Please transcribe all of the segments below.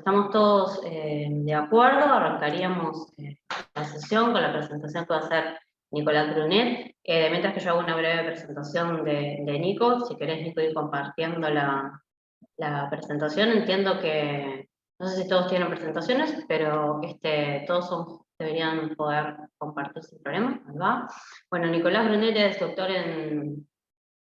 estamos todos de acuerdo, arrancaríamos la sesión con la presentación que va a hacer Nicolás Brunet. Mientras que yo hago una breve presentación de Nico, si querés, Nico, ir compartiendo la presentación. Entiendo que, no sé si todos tienen presentaciones, pero deberían poder compartir sin problema. Ahí va. Bueno, Nicolás Brunet es doctor en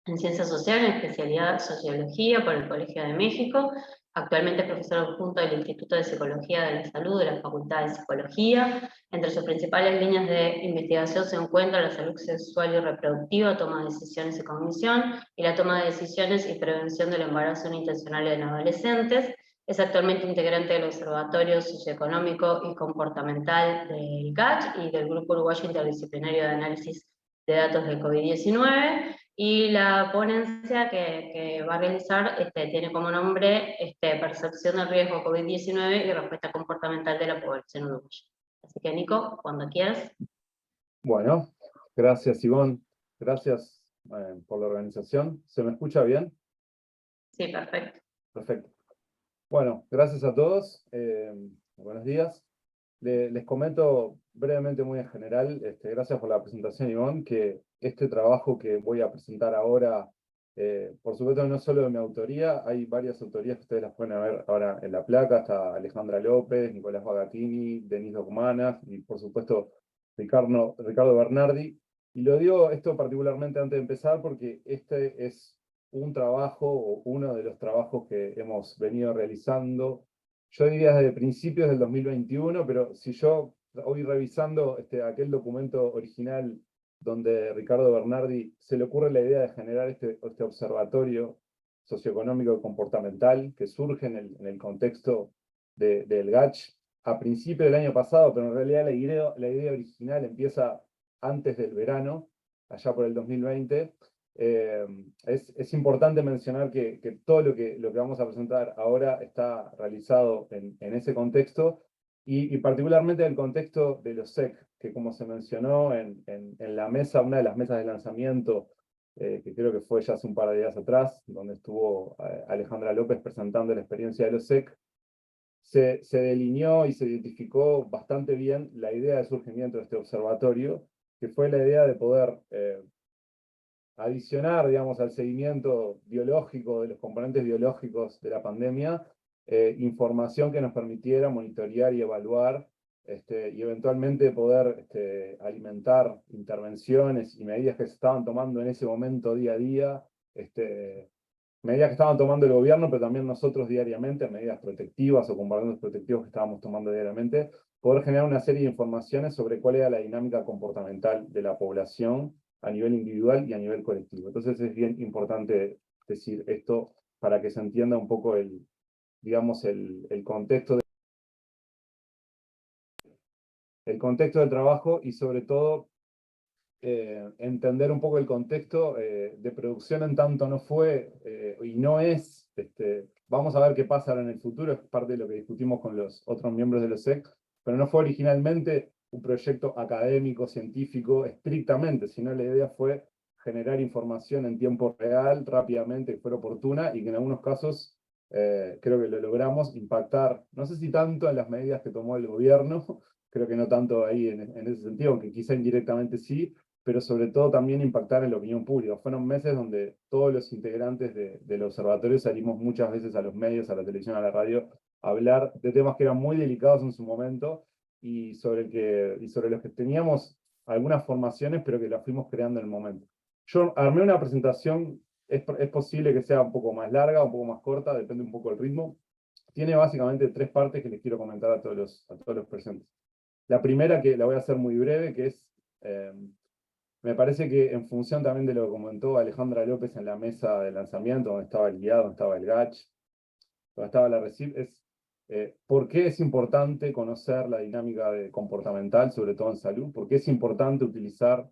Ciencias Sociales, en especialidad Sociología por el Colegio de México. Actualmente es profesor adjunto del Instituto de Psicología de la Salud de la Facultad de Psicología. Entre sus principales líneas de investigación se encuentra la salud sexual y reproductiva, toma de decisiones y cognición, y la toma de decisiones y prevención del embarazo no intencional en adolescentes. Es actualmente integrante del Observatorio Socioeconómico y Comportamental del GACH y del Grupo Uruguayo Interdisciplinario de Análisis de Datos del COVID-19. Y la ponencia que va a realizar tiene como nombre Percepción del riesgo COVID-19 y respuesta comportamental de la población uruguaya. Así que, Nico, cuando quieras. Bueno, gracias, Ivonne. Gracias por la organización. ¿Se me escucha bien? Sí, perfecto. Perfecto. Bueno, gracias a todos. Buenos días. Les comento brevemente, muy en general, gracias por la presentación, Ivonne, que este trabajo que voy a presentar ahora, por supuesto, no solo de mi autoría, hay varias autorías que ustedes las pueden ver ahora en la placa, está Alejandra López, Nicolás Bagatini, Denis Docmanas y, por supuesto, Ricardo Bernardi. Y lo digo esto particularmente antes de empezar porque este es un trabajo, o uno de los trabajos que hemos venido realizando, yo diría desde principios del 2021, pero si yo hoy revisando aquel documento original donde Ricardo Bernardi se le ocurre la idea de generar este observatorio socioeconómico y comportamental que surge en el contexto del GACH a principios del año pasado, pero en realidad la idea original empieza antes del verano, allá por el 2020. Es importante mencionar que todo lo que vamos a presentar ahora está realizado en ese contexto y particularmente en el contexto de los SEC, que como se mencionó en la mesa, una de las mesas de lanzamiento, que creo que fue ya hace un par de días atrás, donde estuvo Alejandra López presentando la experiencia de los SEC, se delineó y se identificó bastante bien la idea de surgimiento de este observatorio, que fue la idea de poder adicionar, digamos, al seguimiento biológico de los componentes biológicos de la pandemia, información que nos permitiera monitorear y evaluar y eventualmente poder alimentar intervenciones y medidas que se estaban tomando en ese momento día a día, medidas que estaban tomando el gobierno, pero también nosotros diariamente, medidas protectivas o componentes protectivos que estábamos tomando diariamente, poder generar una serie de informaciones sobre cuál era la dinámica comportamental de la población a nivel individual y a nivel colectivo. Entonces es bien importante decir esto para que se entienda un poco digamos, el contexto del trabajo y sobre todo entender un poco el contexto de producción en tanto no fue y no es, vamos a ver qué pasa ahora en el futuro, es parte de lo que discutimos con los otros miembros de los SEC, pero no fue originalmente un proyecto académico, científico, estrictamente, sino la idea fue generar información en tiempo real, rápidamente, que fuera oportuna, y que en algunos casos creo que lo logramos impactar, no sé si tanto en las medidas que tomó el gobierno, creo que no tanto ahí en ese sentido, aunque quizá indirectamente sí, pero sobre todo también impactar en la opinión pública. Fueron meses donde todos los integrantes del observatorio salimos muchas veces a los medios, a la televisión, a la radio, a hablar de temas que eran muy delicados en su momento y sobre los que teníamos algunas formaciones, pero que las fuimos creando en el momento. Yo armé una presentación, es posible que sea un poco más larga, un poco más corta, depende un poco del ritmo. Tiene básicamente 3 partes que les quiero comentar a todos los presentes. La primera, que la voy a hacer muy breve, que es, me parece que en función también de lo que comentó Alejandra López en la mesa de lanzamiento, donde estaba el guiado, donde estaba el GACH, donde estaba la RECIP, es por qué es importante conocer la dinámica comportamental, sobre todo en salud, por qué es importante utilizar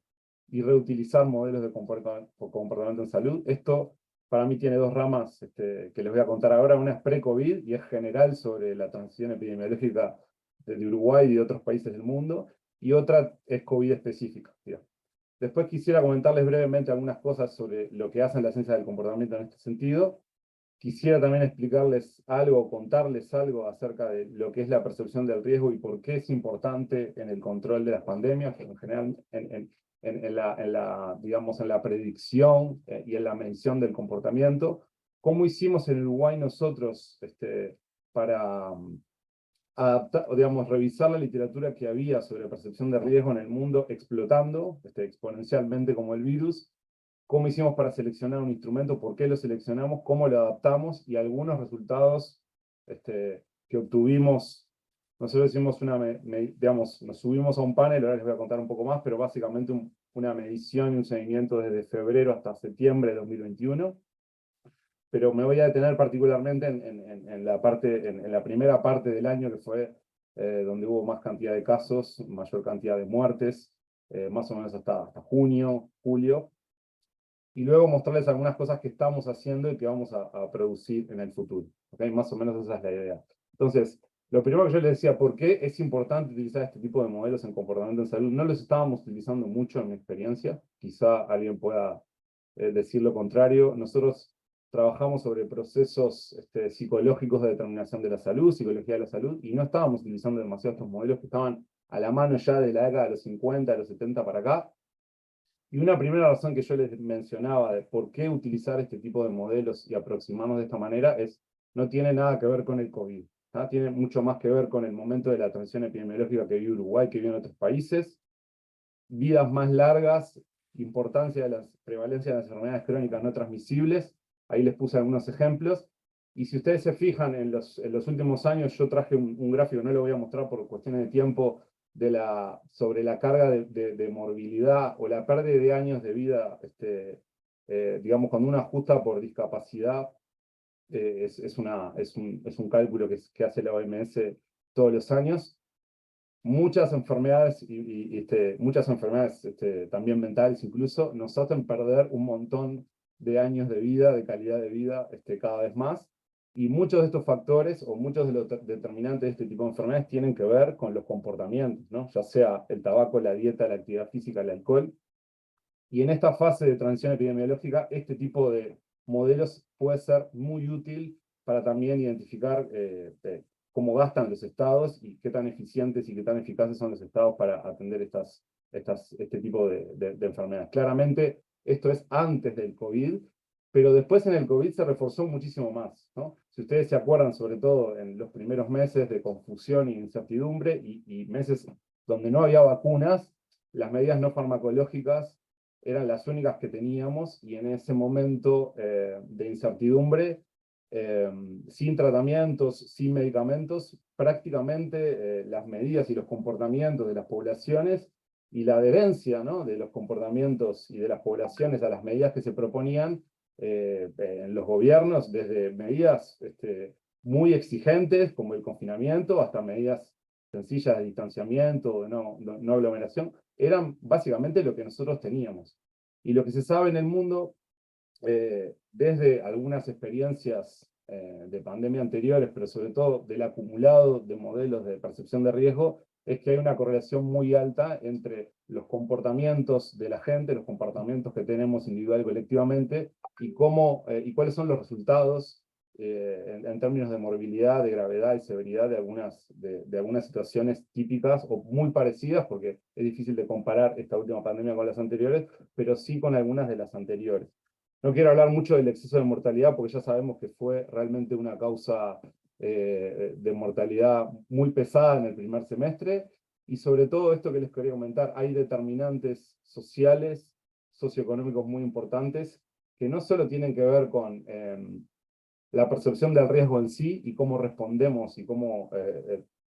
y reutilizar modelos de comportamiento en salud. Esto para mí tiene 2 ramas que les voy a contar ahora. Una es pre-COVID y es general sobre la transición epidemiológica de Uruguay y de otros países del mundo, y otra es COVID específica. Digamos. Después quisiera comentarles brevemente algunas cosas sobre lo que hacen las ciencias del comportamiento en este sentido, quisiera también explicarles algo, contarles algo acerca de lo que es la percepción del riesgo y por qué es importante en el control de las pandemias, en general digamos, en la predicción y en la medición del comportamiento. ¿Cómo hicimos en Uruguay nosotros para adaptar, o digamos, revisar la literatura que había sobre percepción de riesgo en el mundo, explotando exponencialmente como el virus? ¿Cómo hicimos para seleccionar un instrumento? ¿Por qué lo seleccionamos? ¿Cómo lo adaptamos? Y algunos resultados que obtuvimos. Nosotros hicimos digamos, nos subimos a un panel, ahora les voy a contar un poco más, pero básicamente una medición y un seguimiento desde febrero hasta septiembre de 2021. Pero me voy a detener particularmente en la primera parte del año, que fue donde hubo más cantidad de casos, mayor cantidad de muertes, más o menos hasta junio, julio, y luego mostrarles algunas cosas que estamos haciendo y que vamos a producir en el futuro. ¿Okay? Más o menos esa es la idea. Entonces, lo primero que yo les decía, ¿por qué es importante utilizar este tipo de modelos en comportamiento en salud? No los estábamos utilizando mucho en mi experiencia, quizá alguien pueda decir lo contrario. Nosotros trabajamos sobre procesos psicológicos de determinación de la salud, psicología de la salud, y no estábamos utilizando demasiado estos modelos que estaban a la mano ya de la década de los 50, de los 70 para acá. Y una primera razón que yo les mencionaba de por qué utilizar este tipo de modelos y aproximarnos de esta manera no tiene nada que ver con el COVID. ¿Ah? Tiene mucho más que ver con el momento de la transición epidemiológica que vive Uruguay, que vive en otros países, vidas más largas, importancia de la prevalencia de las enfermedades crónicas no transmisibles. Ahí les puse algunos ejemplos. Y si ustedes se fijan, en los últimos años yo traje un gráfico, no lo voy a mostrar por cuestiones de tiempo, sobre la carga de morbilidad o la pérdida de años de vida, digamos, cuando uno ajusta por discapacidad, es un cálculo que hace la OMS todos los años. Muchas enfermedades, muchas enfermedades también mentales incluso, nos hacen perder un montón de años de vida, de calidad de vida, cada vez más. Y muchos de estos factores, o muchos de los determinantes de este tipo de enfermedades, tienen que ver con los comportamientos, ¿no? Ya sea el tabaco, la dieta, la actividad física, el alcohol. Y en esta fase de transición epidemiológica, este tipo de modelos puede ser muy útil para también identificar cómo gastan los estados y qué tan eficientes y qué tan eficaces son los estados para atender este tipo de enfermedades. Claramente, esto es antes del COVID, pero después en el COVID se reforzó muchísimo más, ¿no? Si ustedes se acuerdan, sobre todo en los primeros meses de confusión y incertidumbre y meses donde no había vacunas, las medidas no farmacológicas eran las únicas que teníamos, y en ese momento de incertidumbre, sin tratamientos, sin medicamentos, prácticamente las medidas y los comportamientos de las poblaciones y la adherencia, ¿no?, de los comportamientos y de las poblaciones a las medidas que se proponían en los gobiernos, desde medidas muy exigentes como el confinamiento hasta medidas sencillas de distanciamiento, de no aglomeración, eran básicamente lo que nosotros teníamos. Y lo que se sabe en el mundo, desde algunas experiencias de pandemia anteriores, pero sobre todo del acumulado de modelos de percepción de riesgo, es que hay una correlación muy alta entre los comportamientos de la gente, los comportamientos que tenemos individual y colectivamente, y cuáles son los resultados en términos de morbilidad, de gravedad y severidad de algunas situaciones típicas o muy parecidas, porque es difícil de comparar esta última pandemia con las anteriores, pero sí con algunas de las anteriores. No quiero hablar mucho del exceso de mortalidad, porque ya sabemos que fue realmente una causa de mortalidad muy pesada en el primer semestre, y sobre todo esto que les quería comentar, hay determinantes sociales, socioeconómicos muy importantes, que no solo tienen que ver con la percepción del riesgo en sí y cómo respondemos y cómo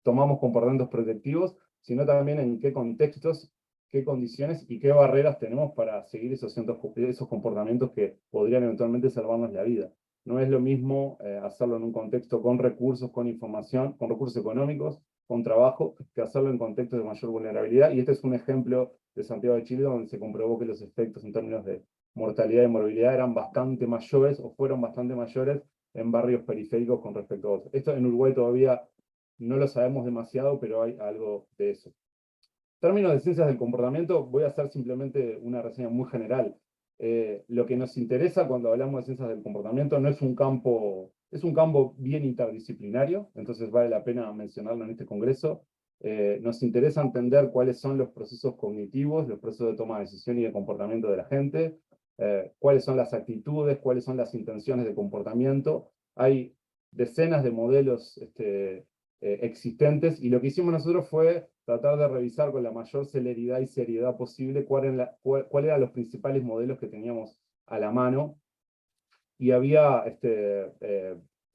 tomamos comportamientos protectivos, sino también en qué contextos, qué condiciones y qué barreras tenemos para seguir esos comportamientos que podrían eventualmente salvarnos la vida. No es lo mismo hacerlo en un contexto con recursos, con información, con recursos económicos, con trabajo, que hacerlo en contextos de mayor vulnerabilidad. Y este es un ejemplo de Santiago de Chile, donde se comprobó que los efectos en términos de mortalidad y morbilidad eran bastante mayores, o fueron bastante mayores, en barrios periféricos con respecto a otros. Esto en Uruguay todavía no lo sabemos demasiado, pero hay algo de eso. En términos de ciencias del comportamiento, voy a hacer simplemente una reseña muy general. lo que nos interesa cuando hablamos de ciencias del comportamiento no es un campo bien interdisciplinario, entonces vale la pena mencionarlo en este congreso. Nos interesa entender cuáles son los procesos cognitivos, los procesos de toma de decisión y de comportamiento de la gente, cuáles son las actitudes, cuáles son las intenciones de comportamiento. Hay decenas de modelos existentes, y lo que hicimos nosotros fue tratar de revisar con la mayor celeridad y seriedad posible cuáles eran los principales modelos que teníamos a la mano. Y había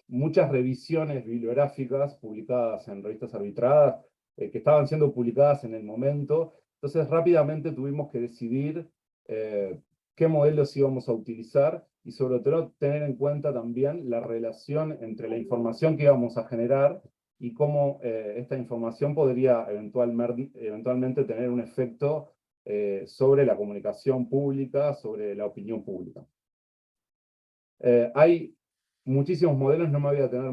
muchas revisiones bibliográficas publicadas en revistas arbitradas, que estaban siendo publicadas en el momento. Entonces rápidamente tuvimos que decidir qué modelos íbamos a utilizar, y sobre todo tener en cuenta también la relación entre la información que íbamos a generar y cómo esta información podría eventualmente tener un efecto sobre la comunicación pública, sobre la opinión pública. Hay muchísimos modelos, no me voy a detener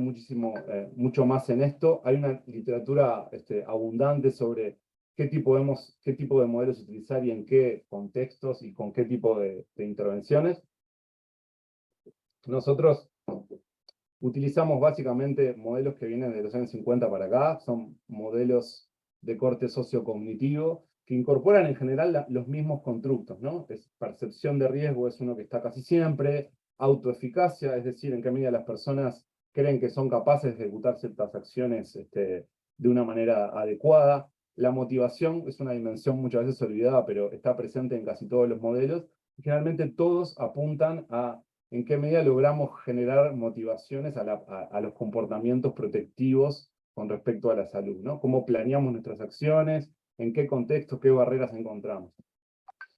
mucho más en esto. Hay una literatura abundante sobre qué tipo de modelos utilizar y en qué contextos y con qué tipo de intervenciones. Nosotros utilizamos básicamente modelos que vienen de los años 50 para acá, son modelos de corte sociocognitivo, que incorporan en general los mismos constructos, ¿no? Percepción de riesgo es uno que está casi siempre, autoeficacia, es decir, en qué medida las personas creen que son capaces de ejecutar ciertas acciones de una manera adecuada. La motivación es una dimensión muchas veces olvidada, pero está presente en casi todos los modelos. Generalmente todos apuntan a en qué medida logramos generar motivaciones a los comportamientos protectivos con respecto a la salud, ¿no? Cómo planeamos nuestras acciones, en qué contexto, qué barreras encontramos.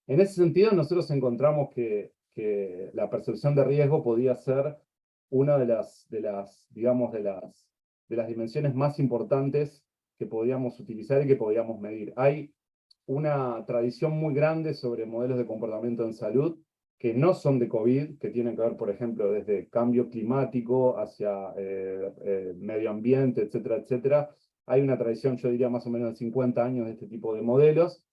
En ese sentido, nosotros encontramos que la percepción de riesgo podía ser una de las dimensiones más importantes que podíamos utilizar y que podíamos medir. Hay una tradición muy grande sobre modelos de comportamiento en salud que no son de COVID, que tienen que ver, por ejemplo, desde cambio climático hacia medio ambiente, etcétera, etcétera. Hay una tradición, yo diría, más o menos de 50 años de este tipo de modelos,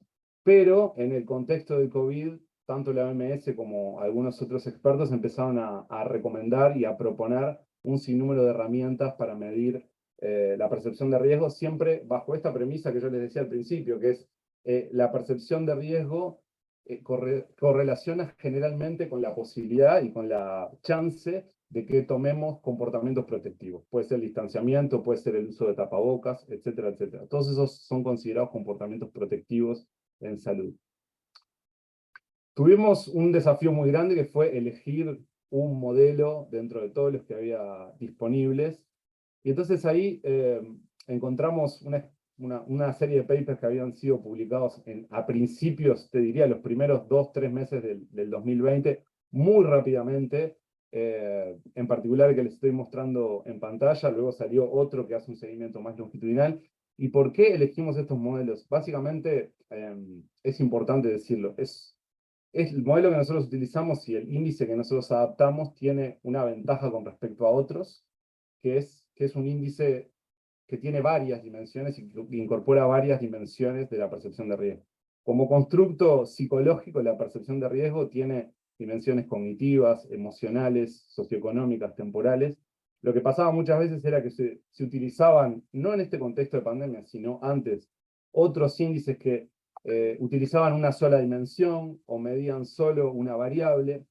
pero en el contexto del COVID, tanto la OMS como algunos otros expertos empezaron a recomendar y a proponer un sinnúmero de herramientas para medir la percepción de riesgo, siempre bajo esta premisa que yo les decía al principio, que es la percepción de riesgo correlaciona generalmente con la posibilidad y con la chance de que tomemos comportamientos protectivos. Puede ser el distanciamiento, puede ser el uso de tapabocas, etcétera, etcétera. Todos esos son considerados comportamientos protectivos en salud. Tuvimos un desafío muy grande que fue elegir un modelo dentro de todos los que había disponibles. Y entonces ahí encontramos una serie de papers que habían sido publicados a principios, te diría, los primeros 2-3 meses del 2020, muy rápidamente, en particular el que les estoy mostrando en pantalla. Luego salió otro que hace un seguimiento más longitudinal. ¿Y por qué elegimos estos modelos? Básicamente, es importante decirlo, es el modelo que nosotros utilizamos y el índice que nosotros adaptamos tiene una ventaja con respecto a otros, que es un índice que tiene varias dimensiones y que incorpora varias dimensiones de la percepción de riesgo. Como constructo psicológico, la percepción de riesgo tiene dimensiones cognitivas, emocionales, socioeconómicas, temporales. Lo que pasaba muchas veces era que se utilizaban, no en este contexto de pandemia, sino antes, otros índices que utilizaban una sola dimensión o medían solo una variable.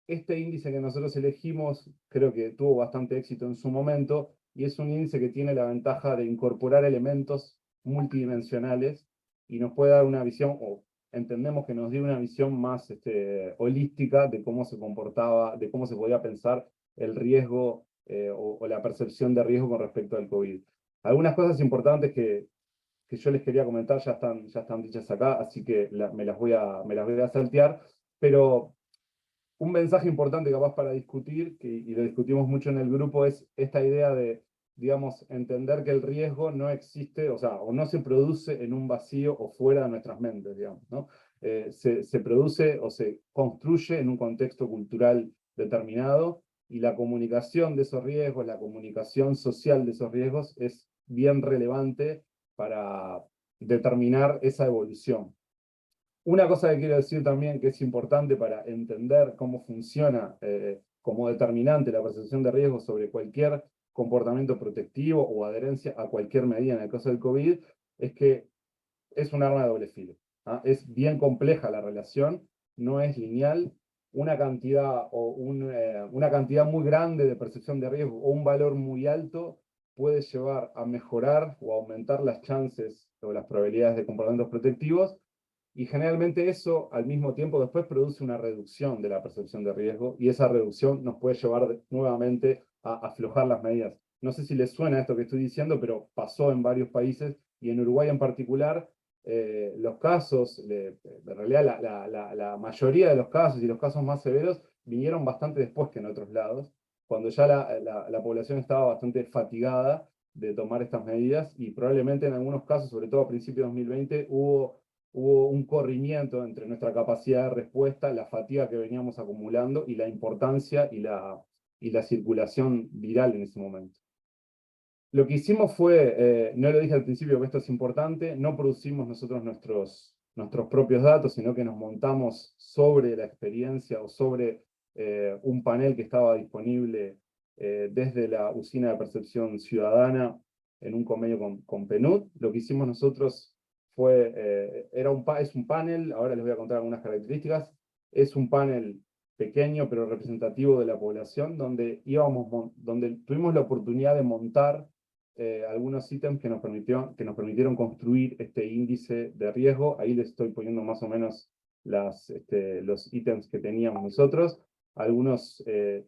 Este índice que nosotros elegimos creo que tuvo bastante éxito en su momento, y es un índice que tiene la ventaja de incorporar elementos multidimensionales y nos puede dar una visión, o entendemos que nos dio una visión más holística de cómo se comportaba, de cómo se podía pensar el riesgo o la percepción de riesgo con respecto al COVID. Algunas cosas importantes que yo les quería comentar ya están dichas acá, así que me las voy a saltear, pero un mensaje importante capaz para discutir, y lo discutimos mucho en el grupo, es esta idea de, digamos, entender que el riesgo no existe, o no se produce en un vacío o fuera de nuestras mentes, digamos, ¿no? Se produce o se construye en un contexto cultural determinado, y la comunicación de esos riesgos, la comunicación social de esos riesgos es bien relevante para determinar esa evolución. Una cosa que quiero decir también que es importante para entender cómo funciona como determinante la percepción de riesgo sobre cualquier comportamiento protectivo o adherencia a cualquier medida en el caso del COVID, es que es un arma de doble filo. ¿Ah? Es bien compleja la relación, no es lineal. Una cantidad una cantidad muy grande de percepción de riesgo o un valor muy alto puede llevar a mejorar o aumentar las chances o las probabilidades de comportamientos protectivos, y generalmente eso al mismo tiempo después produce una reducción de la percepción de riesgo, y esa reducción nos puede llevar nuevamente a aflojar las medidas. No sé si les suena esto que estoy diciendo, pero pasó en varios países y en Uruguay en particular. Los casos, de realidad la mayoría de los casos y los casos más severos vinieron bastante después que en otros lados, cuando ya la población estaba bastante fatigada de tomar estas medidas, y probablemente en algunos casos, sobre todo a principios de 2020, hubo un corrimiento entre nuestra capacidad de respuesta, la fatiga que veníamos acumulando y la importancia y la circulación viral en ese momento. Lo que hicimos fue, no lo dije al principio, pero esto es importante, no producimos nosotros nuestros propios datos, sino que nos montamos sobre la experiencia o sobre un panel que estaba disponible desde la Usina de Percepción Ciudadana en un convenio con PNUD. Lo que hicimos nosotros fue, es un panel, ahora les voy a contar algunas características, es un panel pequeño pero representativo de la población, donde tuvimos la oportunidad de montar algunos ítems que nos permitieron construir este índice de riesgo. Ahí les estoy poniendo más o menos los ítems que teníamos nosotros. Algunos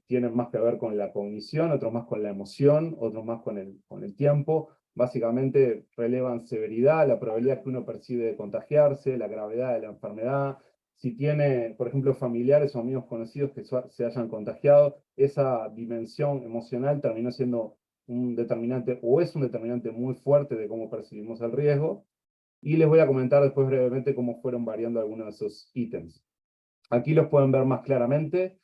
tienen más que ver con la cognición, otros más con la emoción, otros más con el tiempo. Básicamente relevan severidad, la probabilidad que uno percibe de contagiarse, la gravedad de la enfermedad, si tiene, por ejemplo, familiares o amigos conocidos que se hayan contagiado. Esa dimensión emocional terminó siendo un determinante, o es un determinante muy fuerte de cómo percibimos el riesgo, y les voy a comentar después brevemente cómo fueron variando algunos de esos ítems. Aquí los pueden ver más claramente.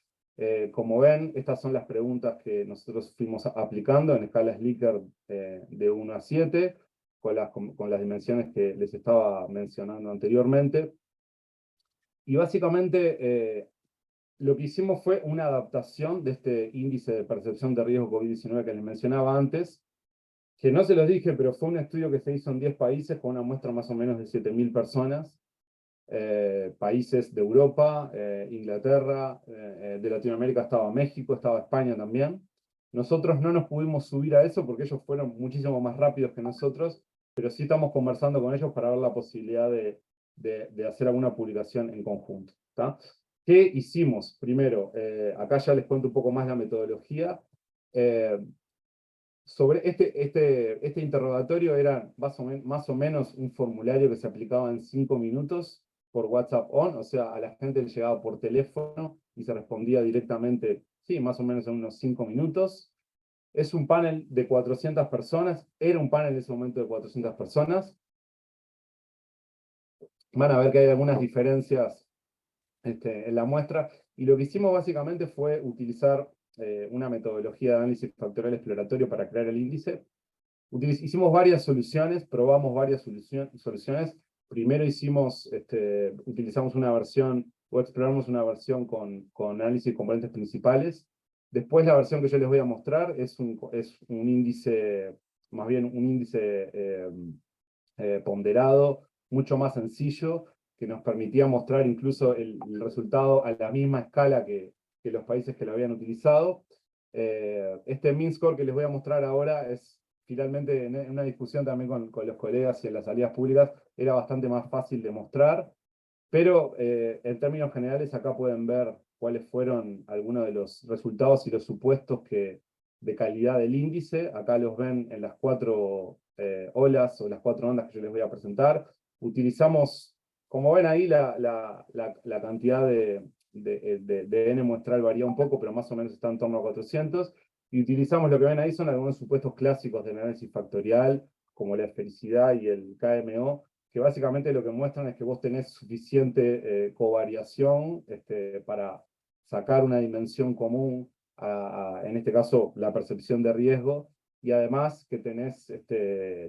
Como ven, estas son las preguntas que nosotros fuimos aplicando en escalas Likert de 1 a 7, con las dimensiones que les estaba mencionando anteriormente. Y básicamente lo que hicimos fue una adaptación de este índice de percepción de riesgo COVID-19 que les mencionaba antes, que no se los dije, pero fue un estudio que se hizo en 10 países con una muestra más o menos de 7.000 personas, países de Europa, Inglaterra, de Latinoamérica estaba México, estaba España también. Nosotros no nos pudimos subir a eso porque ellos fueron muchísimo más rápidos que nosotros, pero sí estamos conversando con ellos para ver la posibilidad de hacer alguna publicación en conjunto. ¿Tá? ¿Qué hicimos? Primero, acá ya les cuento un poco más la metodología. Sobre este interrogatorio era más o menos un formulario que se aplicaba en 5 minutos por WhatsApp On, o sea, a la gente le llegaba por teléfono y se respondía directamente, sí, más o menos en unos 5 minutos. Es un panel de 400 personas, era un panel en ese momento de 400 personas. Van a ver que hay algunas diferencias en la muestra, y lo que hicimos básicamente fue utilizar una metodología de análisis factorial exploratorio para crear el índice. Hicimos varias soluciones, probamos varias soluciones. Primero utilizamos una versión, o exploramos una versión con análisis de componentes principales. Después la versión que yo les voy a mostrar es un índice, más bien un índice ponderado, mucho más sencillo, que nos permitía mostrar incluso el resultado a la misma escala que los países que lo habían utilizado. Este mean score que les voy a mostrar ahora es finalmente, en una discusión también con los colegas y en las salidas públicas, era bastante más fácil de mostrar, pero en términos generales acá pueden ver cuáles fueron algunos de los resultados y los supuestos de calidad del índice. Acá los ven en las 4 olas o las 4 ondas que yo les voy a presentar. Utilizamos, como ven ahí, la cantidad de N muestral varía un poco, pero más o menos está en torno a 400. Y utilizamos lo que ven ahí, son algunos supuestos clásicos del análisis factorial, como la esfericidad y el KMO, que básicamente lo que muestran es que vos tenés suficiente covariación para sacar una dimensión común, en este caso la percepción de riesgo, y además que tenés,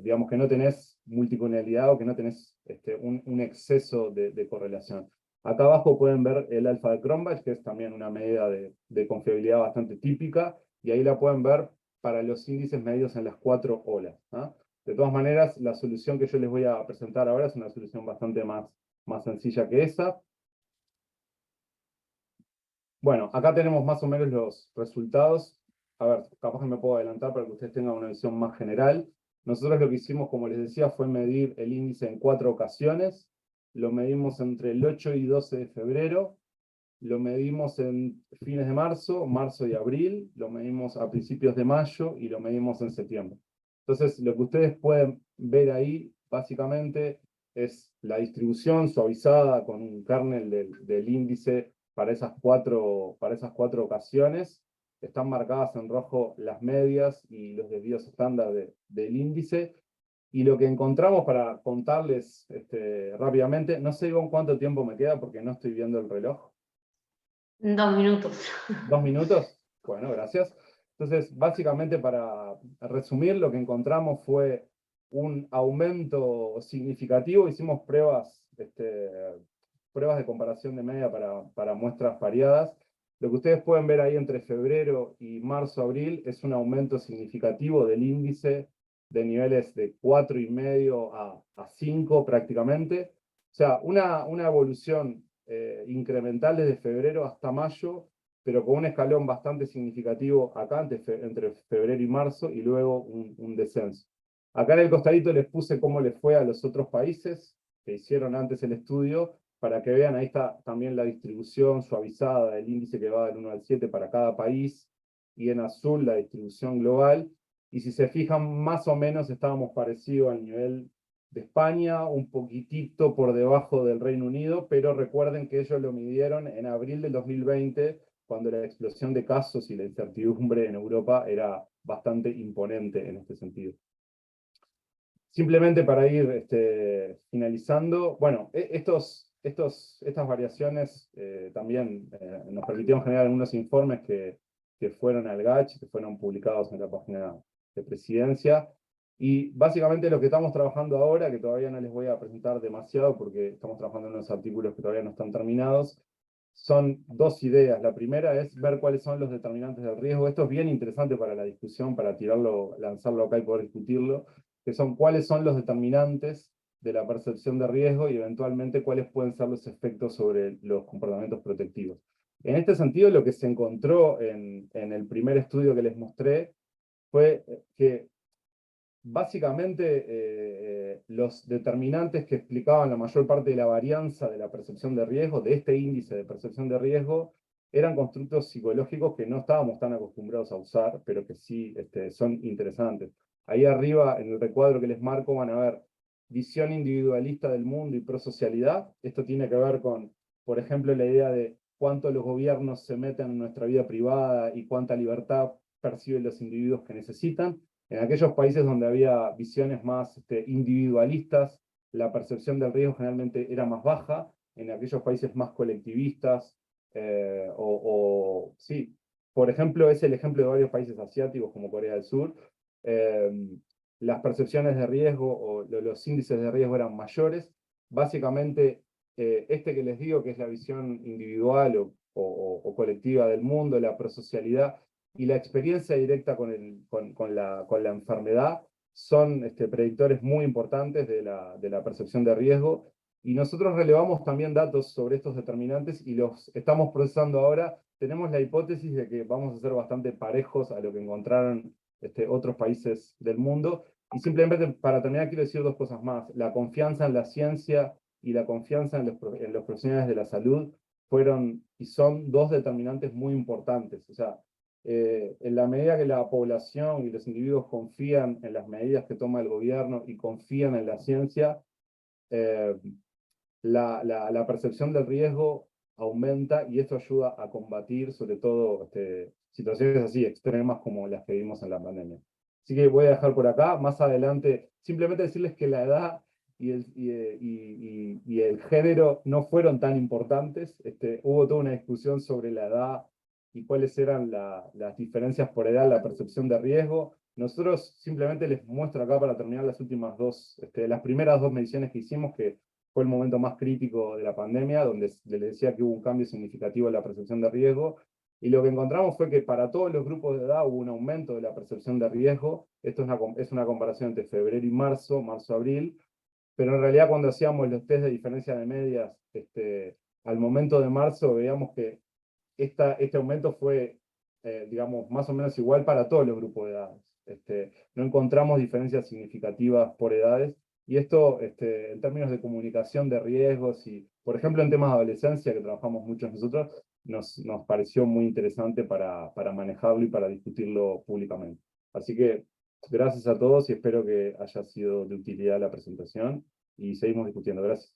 digamos que no tenés multicolonialidad o que no tenés un exceso de correlación. Acá abajo pueden ver el alfa de Cronbach, que es también una medida de confiabilidad bastante típica, y ahí la pueden ver para los índices medidos en las 4 olas, ¿no? De todas maneras, la solución que yo les voy a presentar ahora es una solución bastante más sencilla que esa. Bueno, acá tenemos más o menos los resultados. A ver, capaz que me puedo adelantar para que ustedes tengan una visión más general. Nosotros lo que hicimos, como les decía, fue medir el índice en 4 ocasiones. Lo medimos entre el 8 y 12 de febrero. Lo medimos en fines de marzo, marzo y abril. Lo medimos a principios de mayo y lo medimos en septiembre. Entonces, lo que ustedes pueden ver ahí, básicamente, es la distribución suavizada con un kernel del índice para esas cuatro ocasiones. Están marcadas en rojo las medias y los desvíos estándar del índice. Y lo que encontramos, para contarles rápidamente, no sé con cuánto tiempo me queda porque no estoy viendo el reloj. 2 minutos. 2 minutos. Bueno, gracias. Entonces, básicamente, para resumir, lo que encontramos fue un aumento significativo. Hicimos pruebas de comparación de media para muestras variadas. Lo que ustedes pueden ver ahí entre febrero y marzo-abril es un aumento significativo del índice de niveles de 4,5 a 5 prácticamente. O sea, una evolución incremental desde febrero hasta mayo, pero con un escalón bastante significativo acá entre febrero y marzo, y luego un descenso. Acá en el costadito les puse cómo les fue a los otros países que hicieron antes el estudio, para que vean, ahí está también la distribución suavizada del índice que va del 1 al 7 para cada país, y en azul la distribución global, y si se fijan, más o menos estábamos parecidos al nivel de España, un poquitito por debajo del Reino Unido, pero recuerden que ellos lo midieron en abril del 2020, cuando la explosión de casos y la incertidumbre en Europa era bastante imponente en este sentido. Simplemente para ir finalizando, bueno, estas variaciones también nos permitieron generar algunos informes que fueron al GACH, que fueron publicados en la página de Presidencia, y básicamente lo que estamos trabajando ahora, que todavía no les voy a presentar demasiado porque estamos trabajando en unos artículos que todavía no están terminados, son 2 ideas. La primera es ver cuáles son los determinantes del riesgo. Esto es bien interesante para la discusión, para lanzarlo acá y poder discutirlo, que son cuáles son los determinantes de la percepción de riesgo y eventualmente cuáles pueden ser los efectos sobre los comportamientos protectivos. En este sentido, lo que se encontró en el primer estudio que les mostré fue que básicamente los determinantes que explicaban la mayor parte de la varianza de la percepción de riesgo, de este índice de percepción de riesgo, eran constructos psicológicos que no estábamos tan acostumbrados a usar, pero que sí son interesantes. Ahí arriba, en el recuadro que les marco, van a ver visión individualista del mundo y prosocialidad. Esto tiene que ver con, por ejemplo, la idea de cuánto los gobiernos se meten en nuestra vida privada y cuánta libertad perciben los individuos que necesitan. En aquellos países donde había visiones más individualistas, la percepción del riesgo generalmente era más baja. En aquellos países más colectivistas, sí, por ejemplo, es el ejemplo de varios países asiáticos como Corea del Sur, las percepciones de riesgo o los índices de riesgo eran mayores. Básicamente, este que les digo, que es la visión individual o colectiva del mundo, la prosocialidad, y la experiencia directa con la enfermedad son predictores muy importantes de la percepción de riesgo, y nosotros relevamos también datos sobre estos determinantes y los estamos procesando ahora. Tenemos la hipótesis de que vamos a ser bastante parejos a lo que encontraron otros países del mundo, y simplemente para terminar quiero decir 2 cosas más. La confianza en la ciencia y la confianza en los profesionales de la salud fueron y son 2 determinantes muy importantes. O sea, en la medida que la población y los individuos confían en las medidas que toma el gobierno y confían en la ciencia, la percepción del riesgo aumenta, y esto ayuda a combatir sobre todo situaciones así extremas como las que vimos en la pandemia. Así que voy a dejar por acá. Más adelante, simplemente decirles que la edad y el género no fueron tan importantes. Hubo toda una discusión sobre la edad y cuáles eran las diferencias por edad en la percepción de riesgo. Nosotros simplemente les muestro acá para terminar las primeras dos mediciones que hicimos, que fue el momento más crítico de la pandemia, donde les decía que hubo un cambio significativo en la percepción de riesgo, y lo que encontramos fue que para todos los grupos de edad hubo un aumento de la percepción de riesgo. Esto es una comparación entre febrero y marzo, marzo-abril, pero en realidad cuando hacíamos los test de diferencia de medias, al momento de marzo veíamos que este aumento fue, digamos, más o menos igual para todos los grupos de edades. No encontramos diferencias significativas por edades, y esto, en términos de comunicación de riesgos y, por ejemplo, en temas de adolescencia, que trabajamos muchos nosotros, nos pareció muy interesante para manejarlo y para discutirlo públicamente. Así que gracias a todos y espero que haya sido de utilidad la presentación y seguimos discutiendo. Gracias.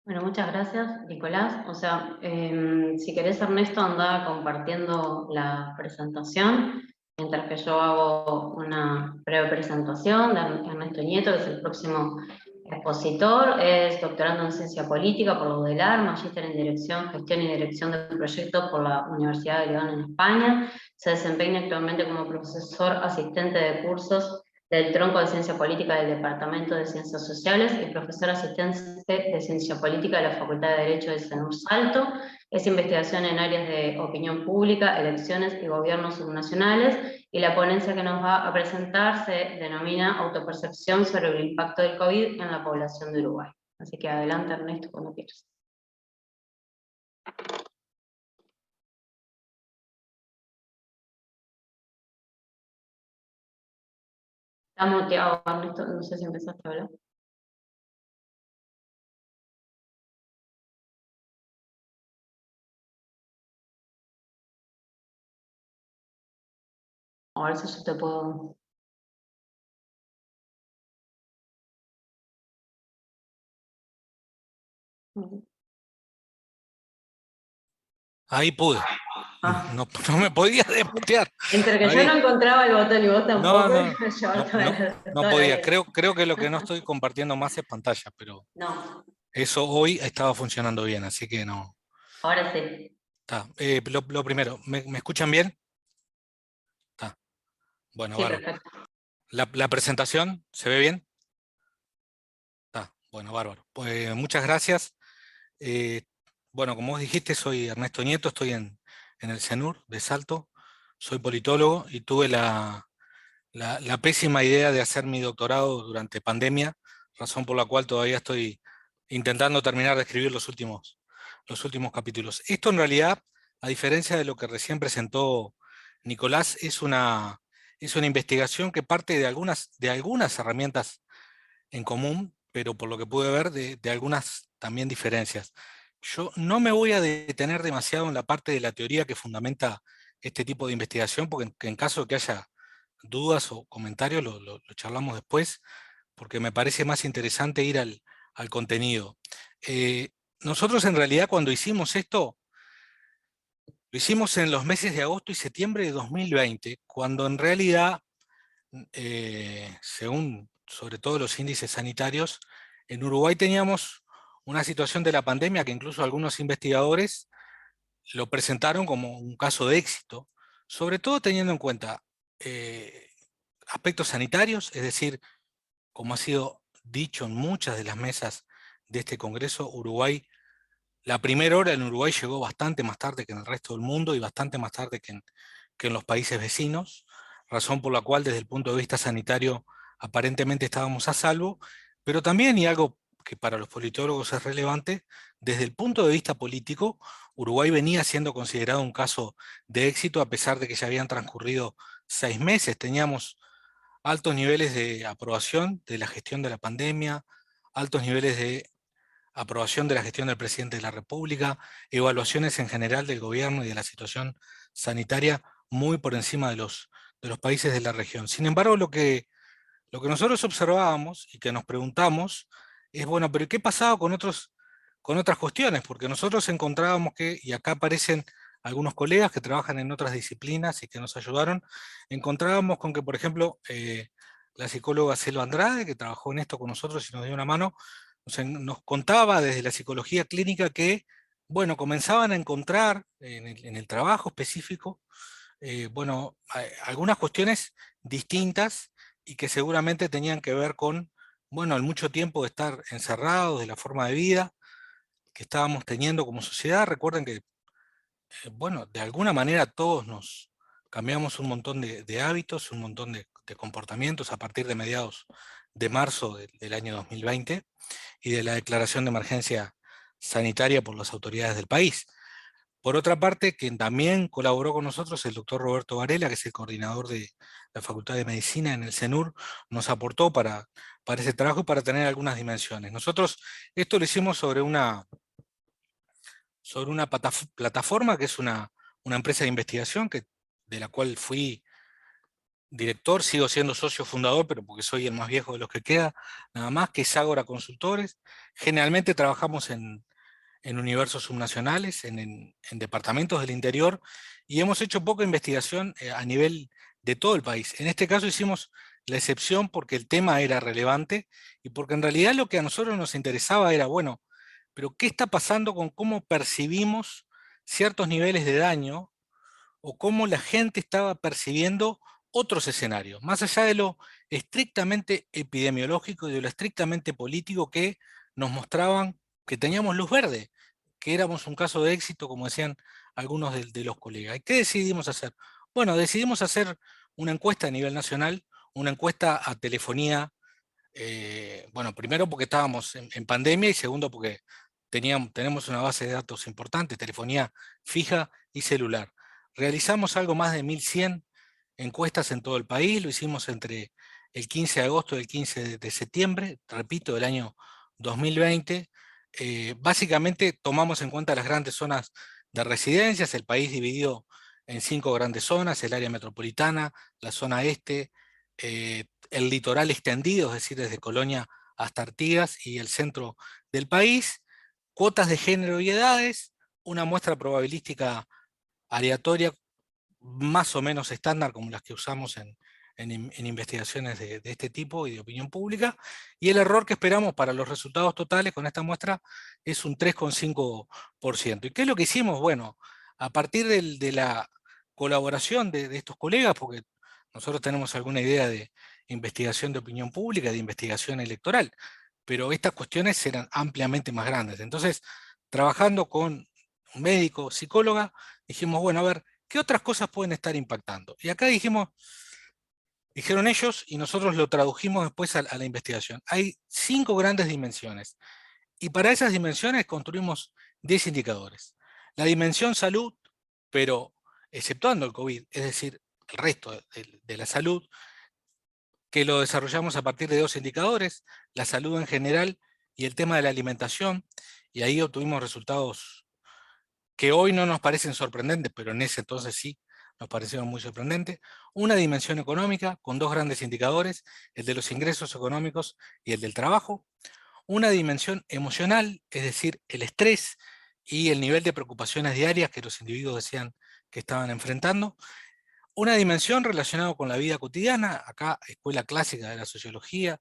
Bueno, muchas gracias, Nicolás. O sea, si querés, Ernesto, anda compartiendo la presentación, mientras que yo hago una breve presentación de Ernesto Nieto, que es el próximo expositor. Es doctorando en Ciencia Política por la UDELAR, magíster en Dirección, Gestión y Dirección de Proyectos por la Universidad de León en España. Se desempeña actualmente como profesor asistente de cursos del tronco de Ciencia Política del Departamento de Ciencias Sociales y profesor asistente de Ciencia Política de la Facultad de Derecho de CENUR Salto. Es investigación en áreas de opinión pública, elecciones y gobiernos subnacionales, y la ponencia que nos va a presentar se denomina Autopercepción sobre el impacto del COVID en la población de Uruguay. Así que adelante, Ernesto, cuando quieras. Está muteado, Ernesto, no sé si empezaste a hablar. A ver si yo te puedo... Ahí pude. Ah. No, no me podía desmutear. Entre que Ahí. yo no encontraba el botón y vos tampoco, No podía. Creo que lo que no estoy compartiendo más es pantalla, pero No, eso hoy estaba funcionando bien, así que no. ahora sí. Está. Lo primero, ¿me escuchan bien? Está. Bueno, Sí, bárbaro. perfecto. ¿La presentación se ve bien? Está. Bueno, bárbaro. Pues muchas gracias. Bueno, como vos dijiste, soy Ernesto Nieto, estoy en el CENUR de Salto, soy politólogo y tuve la pésima idea de hacer mi doctorado durante pandemia, razón por la cual todavía estoy intentando terminar de escribir los últimos capítulos. Esto en realidad, a diferencia de lo que recién presentó Nicolás, es una investigación que parte de algunas herramientas en común, pero por lo que pude ver, de algunas también diferencias. Yo no me voy a detener demasiado en la parte de la teoría que fundamenta este tipo de investigación, porque en caso de que haya dudas o comentarios lo charlamos después, porque me parece más interesante ir al contenido. Nosotros en realidad cuando hicimos esto, lo hicimos en los meses de agosto y septiembre de 2020, cuando en realidad, según sobre todo los índices sanitarios, en Uruguay teníamos una situación de la pandemia que incluso algunos investigadores lo presentaron como un caso de éxito, sobre todo teniendo en cuenta aspectos sanitarios, es decir, como ha sido dicho en muchas de las mesas de este Congreso, la primera hora en Uruguay llegó bastante más tarde que en el resto del mundo y bastante más tarde que en los países vecinos, razón por la cual desde el punto de vista sanitario aparentemente estábamos a salvo, pero también, y algo que para los politólogos es relevante, desde el punto de vista político, Uruguay venía siendo considerado un caso de éxito a pesar de que ya habían transcurrido 6 meses. Teníamos altos niveles de aprobación de la gestión de la pandemia, altos niveles de aprobación de la gestión del presidente de la República, evaluaciones en general del gobierno y de la situación sanitaria muy por encima de los países de la región. Sin embargo, lo que nosotros observábamos y que nos preguntamos es, bueno, pero ¿qué pasaba con otras cuestiones? Porque nosotros encontrábamos que, y acá aparecen algunos colegas que trabajan en otras disciplinas y que nos ayudaron, encontrábamos con que, por ejemplo, la psicóloga Selva Andrade, que trabajó en esto con nosotros y nos dio una mano, nos contaba desde la psicología clínica que bueno, comenzaban a encontrar en el trabajo específico, bueno, algunas cuestiones distintas y que seguramente tenían que ver con, bueno, el mucho tiempo de estar encerrados, de la forma de vida que estábamos teniendo como sociedad. Recuerden que, bueno, de alguna manera todos nos cambiamos un montón de hábitos, un montón de comportamientos a partir de mediados de marzo del año 2020 y de la declaración de emergencia sanitaria por las autoridades del país. Por otra parte, quien también colaboró con nosotros, el doctor Roberto Varela, que es el coordinador de la Facultad de Medicina en el CENUR, nos aportó para ese trabajo y para tener algunas dimensiones. Nosotros esto lo hicimos sobre una plataforma que es una empresa de investigación de la cual fui director, sigo siendo socio fundador, pero porque soy el más viejo de los que queda, nada más, que es Ágora Consultores. Generalmente trabajamos en universos subnacionales, en departamentos del interior, y hemos hecho poca investigación a nivel de todo el país. En este caso hicimos la excepción porque el tema era relevante y porque en realidad lo que a nosotros nos interesaba era, bueno, pero ¿qué está pasando con cómo percibimos ciertos niveles de daño o cómo la gente estaba percibiendo otros escenarios, más allá de lo estrictamente epidemiológico y de lo estrictamente político que nos mostraban que teníamos luz verde, que éramos un caso de éxito, como decían algunos de los colegas? ¿Y qué decidimos hacer? Bueno, decidimos hacer una encuesta a nivel nacional, una encuesta a telefonía, bueno, primero porque estábamos en pandemia y segundo porque tenemos una base de datos importante, telefonía fija y celular. Realizamos algo más de 1100 encuestas en todo el país, lo hicimos entre el 15 de agosto y el 15 de septiembre, repito, del año 2020. Básicamente tomamos en cuenta las grandes zonas de residencias, el país dividido en 5 grandes zonas: el área metropolitana, la zona este, el litoral extendido, es decir, desde Colonia hasta Artigas y el centro del país, cuotas de género y edades, una muestra probabilística aleatoria más o menos estándar como las que usamos en investigaciones de este tipo y de opinión pública, y el error que esperamos para los resultados totales con esta muestra es un 3,5%. ¿Y qué es lo que hicimos? Bueno, a partir de la colaboración de estos colegas, porque nosotros tenemos alguna idea de investigación de opinión pública, de investigación electoral, pero estas cuestiones eran ampliamente más grandes. Entonces, trabajando con un médico, psicóloga, dijimos, bueno, a ver, ¿qué otras cosas pueden estar impactando? Y acá dijeron ellos, y nosotros lo tradujimos después a la investigación. Hay 5 grandes dimensiones, y para esas dimensiones construimos 10 indicadores. La dimensión salud, pero exceptuando el COVID, es decir, el resto de la salud, que lo desarrollamos a partir de 2 indicadores, la salud en general y el tema de la alimentación, y ahí obtuvimos resultados que hoy no nos parecen sorprendentes, pero en ese entonces sí nos parecieron muy sorprendentes. Una dimensión económica con 2 grandes indicadores, el de los ingresos económicos y el del trabajo. Una dimensión emocional, es decir, el estrés y el nivel de preocupaciones diarias que los individuos decían que estaban enfrentando. Una dimensión relacionada con la vida cotidiana, acá escuela clásica de la sociología,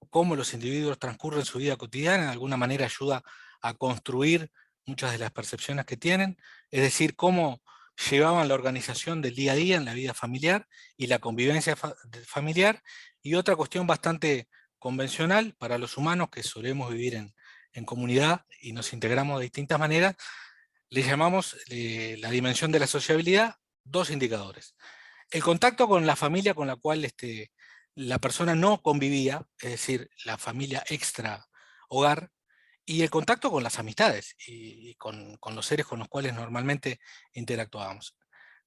cómo los individuos transcurren su vida cotidiana, de alguna manera ayuda a construir muchas de las percepciones que tienen, es decir, cómo llevaban la organización del día a día en la vida familiar y la convivencia familiar. Y otra cuestión bastante convencional para los humanos que solemos vivir en comunidad y nos integramos de distintas maneras, le llamamos la dimensión de la sociabilidad, 2 indicadores. El contacto con la familia con la cual la persona no convivía, es decir, la familia extra hogar, y el contacto con las amistades y con los seres con los cuales normalmente interactuábamos.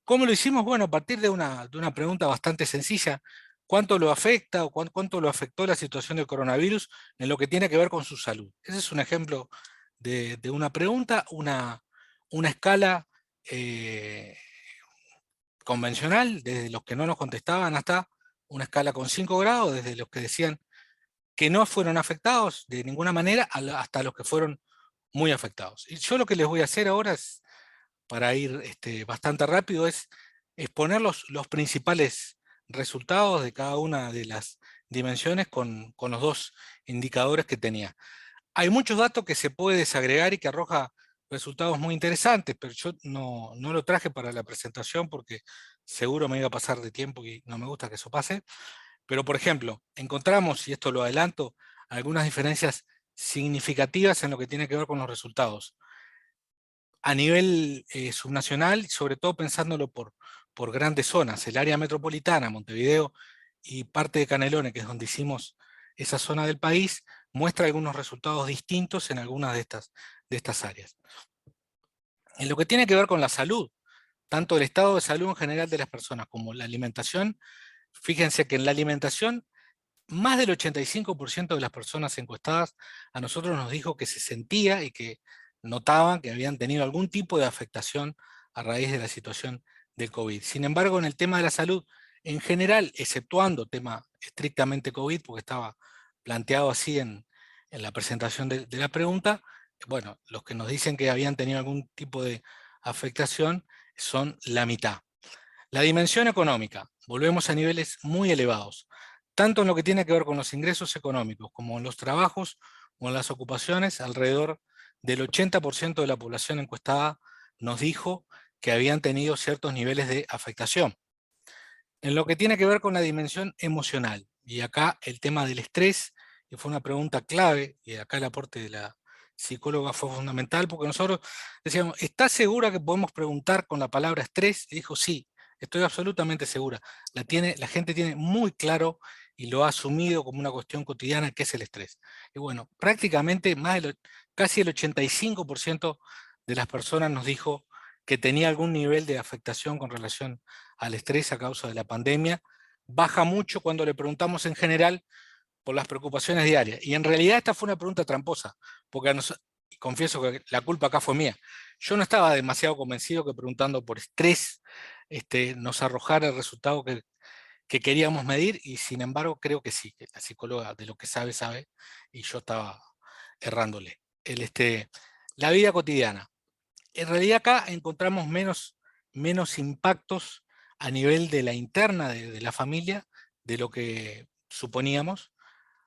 ¿Cómo lo hicimos? Bueno, a partir de una pregunta bastante sencilla: ¿cuánto lo afecta o cuánto lo afectó la situación del coronavirus en lo que tiene que ver con su salud? Ese es un ejemplo de una pregunta, una escala convencional, desde los que no nos contestaban hasta una escala con 5 grados, desde los que decían que no fueron afectados de ninguna manera hasta los que fueron muy afectados. Y yo lo que les voy a hacer ahora es, para ir bastante rápido, es exponer los principales resultados de cada una de las dimensiones con los 2 indicadores que tenía. Hay muchos datos que se puede desagregar y que arroja resultados muy interesantes, pero yo no lo traje para la presentación porque seguro me iba a pasar de tiempo y no me gusta que eso pase. Pero, por ejemplo, encontramos, y esto lo adelanto, algunas diferencias significativas en lo que tiene que ver con los resultados. A nivel subnacional, sobre todo pensándolo por grandes zonas, el área metropolitana, Montevideo y parte de Canelones, que es donde hicimos esa zona del país, muestra algunos resultados distintos en algunas de estas áreas. En lo que tiene que ver con la salud, tanto el estado de salud en general de las personas como la alimentación, fíjense que en la alimentación, más del 85% de las personas encuestadas a nosotros nos dijo que se sentía y que notaban que habían tenido algún tipo de afectación a raíz de la situación del COVID. Sin embargo, en el tema de la salud, en general, exceptuando tema estrictamente COVID, porque estaba planteado así en la presentación de la pregunta, bueno, los que nos dicen que habían tenido algún tipo de afectación son la mitad. La dimensión económica, volvemos a niveles muy elevados, tanto en lo que tiene que ver con los ingresos económicos como en los trabajos o en las ocupaciones. Alrededor del 80% de la población encuestada nos dijo que habían tenido ciertos niveles de afectación. En lo que tiene que ver con la dimensión emocional, y acá el tema del estrés, que fue una pregunta clave, y acá el aporte de la psicóloga fue fundamental, porque nosotros decíamos, ¿estás segura que podemos preguntar con la palabra estrés? Y dijo, sí, estoy absolutamente segura. La gente tiene muy claro y lo ha asumido como una cuestión cotidiana, que es el estrés. Y bueno, prácticamente casi el 85% de las personas nos dijo que tenía algún nivel de afectación con relación al estrés a causa de la pandemia. Baja mucho cuando le preguntamos en general por las preocupaciones diarias. Y en realidad esta fue una pregunta tramposa, porque confieso que la culpa acá fue mía. Yo no estaba demasiado convencido que preguntando por estrés nos arrojara el resultado que queríamos medir, y sin embargo creo que sí, que la psicóloga de lo que sabe, sabe, y yo estaba errándole. La vida cotidiana. En realidad acá encontramos menos impactos a nivel de la interna de la familia de lo que suponíamos.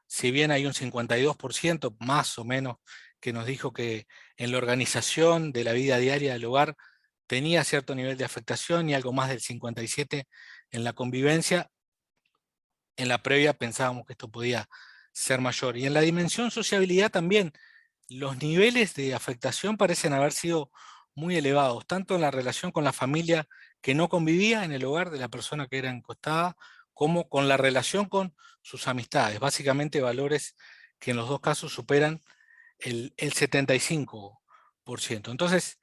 Si bien hay un 52% más o menos que nos dijo que en la organización de la vida diaria del hogar tenía cierto nivel de afectación, y algo más del 57% en la convivencia, en la previa pensábamos que esto podía ser mayor. Y en la dimensión sociabilidad también, los niveles de afectación parecen haber sido muy elevados, tanto en la relación con la familia que no convivía en el hogar de la persona que era encostada, como con la relación con sus amistades. Básicamente valores que en los dos casos superan el 75%. Entonces,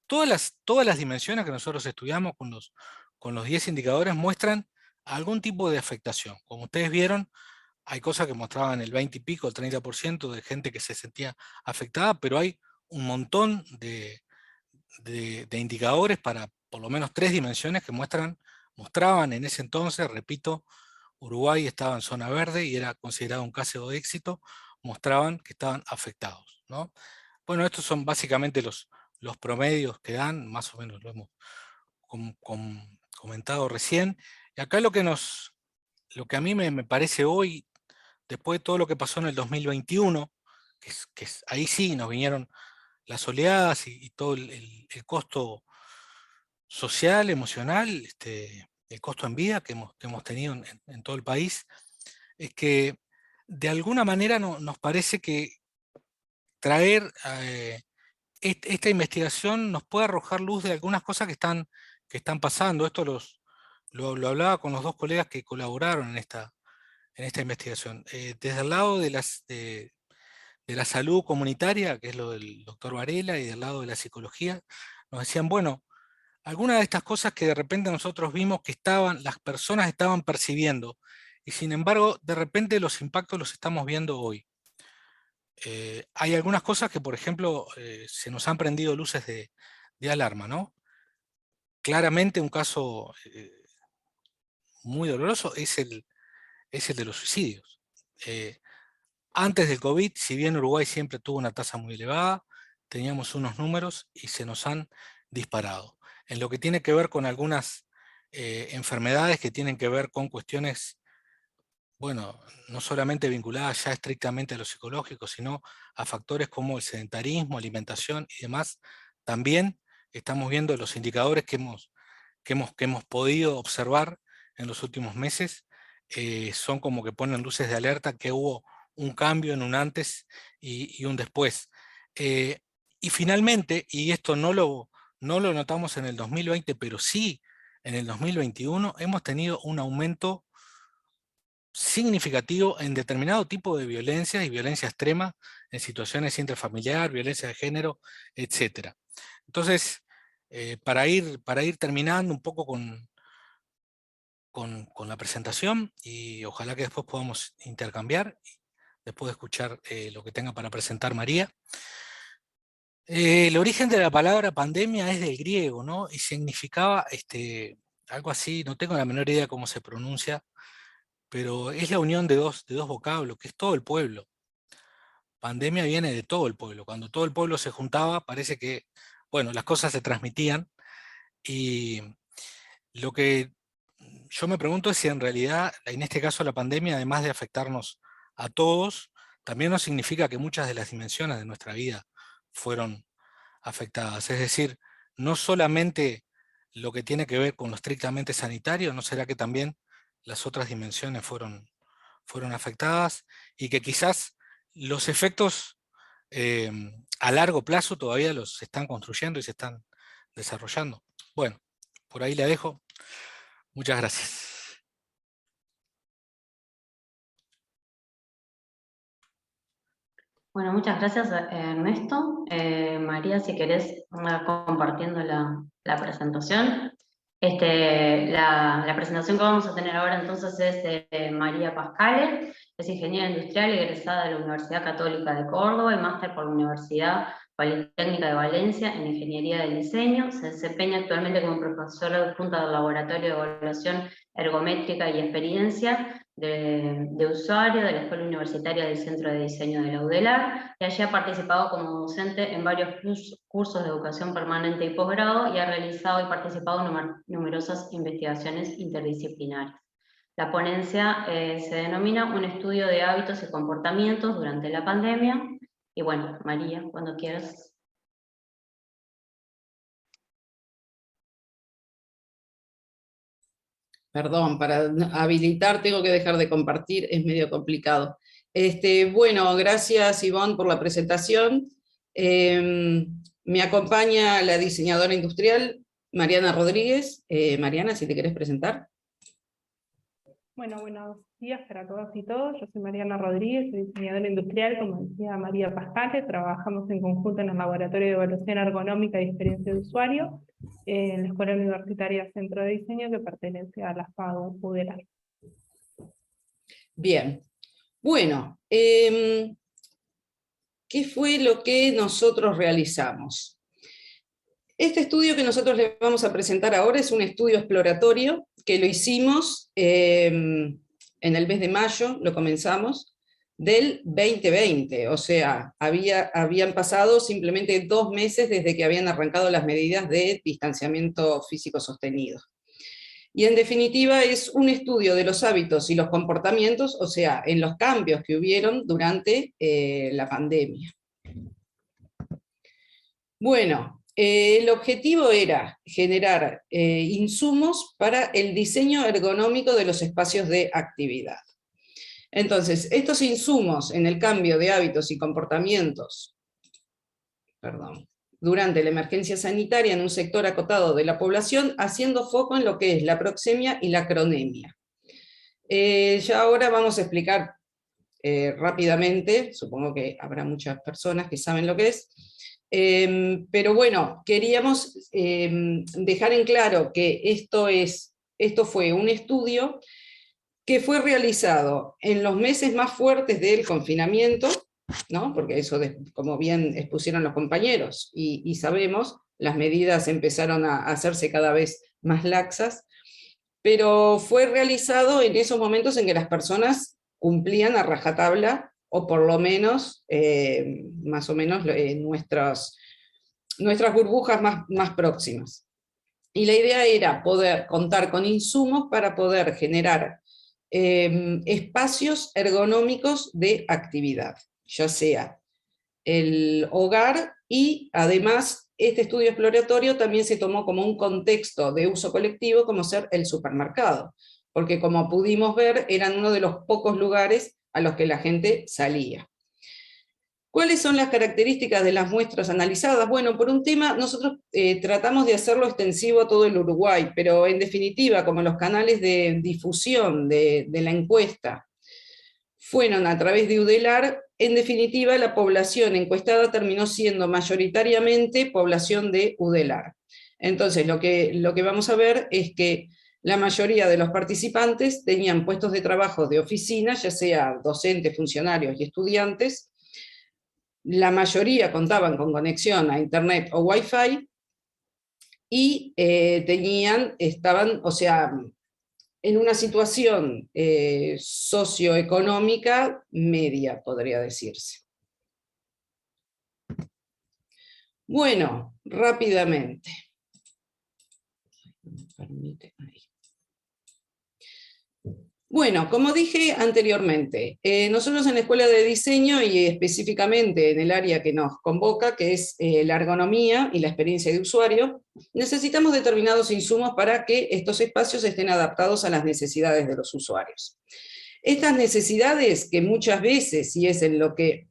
todas las dimensiones que nosotros estudiamos con los 10 indicadores muestran algún tipo de afectación. Como ustedes vieron, hay cosas que mostraban el 20 y pico, el 30% de gente que se sentía afectada, pero hay un montón de indicadores para por lo menos 3 dimensiones que mostraban en ese entonces, repito, Uruguay estaba en zona verde y era considerado un caso de éxito, mostraban que estaban afectados, ¿no? Bueno, estos son básicamente los promedios que dan, más o menos lo hemos comentado recién. Y acá lo que a mí me parece hoy, después de todo lo que pasó en el 2021, ahí sí nos vinieron las oleadas y todo el costo social, emocional, el costo en vida que hemos tenido en todo el país, es que de alguna manera nos parece que traer esta investigación nos puede arrojar luz de algunas cosas que están pasando. Esto lo hablaba con los dos colegas que colaboraron en esta investigación. Desde el lado de la salud comunitaria, que es lo del doctor Varela, y del lado de la psicología, nos decían, bueno, algunas de estas cosas que de repente nosotros vimos que las personas estaban percibiendo, y sin embargo, de repente los impactos los estamos viendo hoy. Hay algunas cosas que, por ejemplo, se nos han prendido luces de alarma, ¿no? Claramente un caso muy doloroso es el de los suicidios. Antes del COVID, si bien Uruguay siempre tuvo una tasa muy elevada, teníamos unos números y se nos han disparado. En lo que tiene que ver con algunas enfermedades que tienen que ver con cuestiones, bueno, no solamente vinculadas ya estrictamente a lo psicológico, sino a factores como el sedentarismo, alimentación y demás, también estamos viendo los indicadores que hemos podido observar en los últimos meses, son como que ponen luces de alerta que hubo un cambio en un antes y un después. Y finalmente, y esto no lo notamos en el 2020, pero sí en el 2021, hemos tenido un aumento significativo en determinado tipo de violencia y violencia extrema, en situaciones intrafamiliar, violencia de género, etc. Entonces, para ir terminando un poco con la presentación, y ojalá que después podamos intercambiar, después de escuchar lo que tenga para presentar María. El origen de la palabra pandemia es del griego, ¿no? Y significaba algo así, no tengo la menor idea cómo se pronuncia, pero es la unión de dos vocablos, que es todo el pueblo. Pandemia viene de todo el pueblo. Cuando todo el pueblo se juntaba, parece que, bueno, las cosas se transmitían, y lo que yo me pregunto es si en realidad, en este caso la pandemia, además de afectarnos a todos, también nos significa que muchas de las dimensiones de nuestra vida fueron afectadas. Es decir, no solamente lo que tiene que ver con lo estrictamente sanitario, ¿no será que también las otras dimensiones fueron afectadas, y que quizás los efectos a largo plazo todavía los están construyendo y se están desarrollando? Bueno, por ahí la dejo. Muchas gracias. Bueno, muchas gracias, Ernesto. María, si querés, compartiendo la presentación. La presentación que vamos a tener ahora entonces es de María Pascale, es ingeniera industrial egresada de la Universidad Católica de Córdoba y máster por la Universidad Politécnica de Valencia en Ingeniería del Diseño. Se desempeña actualmente como profesora adjunta del Laboratorio de Evaluación Ergométrica y Experiencia de usuario de la Escuela Universitaria del Centro de Diseño de la UDELAR, y allí ha participado como docente en varios cursos de educación permanente y posgrado, y ha realizado y participado en numerosas investigaciones interdisciplinarias. La ponencia se denomina Un estudio de hábitos y comportamientos durante la pandemia. Y bueno, María, cuando quieras. Perdón, para habilitar tengo que dejar de compartir, es medio complicado. Bueno, gracias Ivonne por la presentación. Me acompaña la diseñadora industrial Mariana Rodríguez. Mariana, si te querés presentar. Bueno, buenos días para todas y todos. Yo soy Mariana Rodríguez, soy diseñadora industrial, como decía María Pascale. Trabajamos en conjunto en el Laboratorio de Evaluación Ergonómica y Experiencia de Usuario, en la Escuela Universitaria Centro de Diseño, que pertenece a la FADU UDELAR. Bien. Bueno, ¿qué fue lo que nosotros realizamos? Este estudio que nosotros les vamos a presentar ahora es un estudio exploratorio que lo hicimos en el mes de mayo, lo comenzamos, del 2020, o sea, habían pasado simplemente 2 meses desde que habían arrancado las medidas de distanciamiento físico sostenido. Y en definitiva es un estudio de los hábitos y los comportamientos, o sea, en los cambios que hubieron durante la pandemia. Bueno, el objetivo era generar insumos para el diseño ergonómico de los espacios de actividad. Entonces, estos insumos en el cambio de hábitos y comportamientos, durante la emergencia sanitaria en un sector acotado de la población, haciendo foco en lo que es la proxemia y la cronemia. Ya ahora vamos a explicar rápidamente, supongo que habrá muchas personas que saben lo que es, pero bueno, queríamos dejar en claro que esto fue un estudio que fue realizado en los meses más fuertes del confinamiento, ¿no? Porque eso, como bien expusieron los compañeros, y sabemos, las medidas empezaron a hacerse cada vez más laxas, pero fue realizado en esos momentos en que las personas cumplían a rajatabla, o por lo menos, más o menos, nuestras burbujas más próximas. Y la idea era poder contar con insumos para poder generar espacios ergonómicos de actividad, ya sea el hogar, y además este estudio exploratorio también se tomó como un contexto de uso colectivo como ser el supermercado, porque como pudimos ver eran uno de los pocos lugares a los que la gente salía. ¿Cuáles son las características de las muestras analizadas? Bueno, por un tema, nosotros tratamos de hacerlo extensivo a todo el Uruguay, pero en definitiva, como los canales de difusión de la encuesta fueron a través de UDELAR, en definitiva la población encuestada terminó siendo mayoritariamente población de UDELAR. Entonces lo que vamos a ver es que la mayoría de los participantes tenían puestos de trabajo de oficina, ya sea docentes, funcionarios y estudiantes. La mayoría contaban con conexión a internet o wifi, y estaban, o sea, en una situación socioeconómica media, podría decirse. Bueno, rápidamente. Bueno, como dije anteriormente, nosotros en la Escuela de Diseño, y específicamente en el área que nos convoca, que es la ergonomía y la experiencia de usuario, necesitamos determinados insumos para que estos espacios estén adaptados a las necesidades de los usuarios. Estas necesidades, que muchas veces, y es en lo que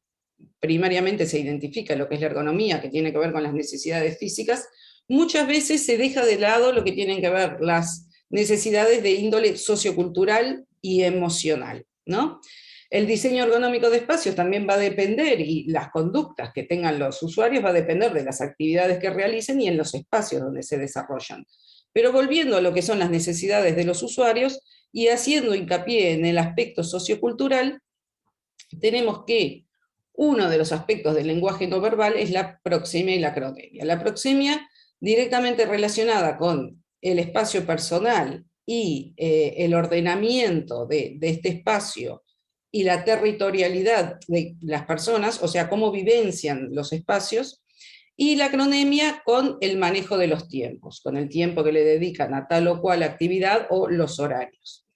primariamente se identifica lo que es la ergonomía, que tiene que ver con las necesidades físicas, muchas veces se deja de lado lo que tienen que ver las necesidades de índole sociocultural y emocional, ¿no? El diseño ergonómico de espacios también va a depender, y las conductas que tengan los usuarios va a depender de las actividades que realicen y en los espacios donde se desarrollan. Pero volviendo a lo que son las necesidades de los usuarios, y haciendo hincapié en el aspecto sociocultural, tenemos que uno de los aspectos del lenguaje no verbal es la proxemia y la cronemia. La proxemia directamente relacionada con el espacio personal y el ordenamiento de este espacio y la territorialidad de las personas, o sea, cómo vivencian los espacios, y la cronemia con el manejo de los tiempos, con el tiempo que le dedican a tal o cual actividad o los horarios.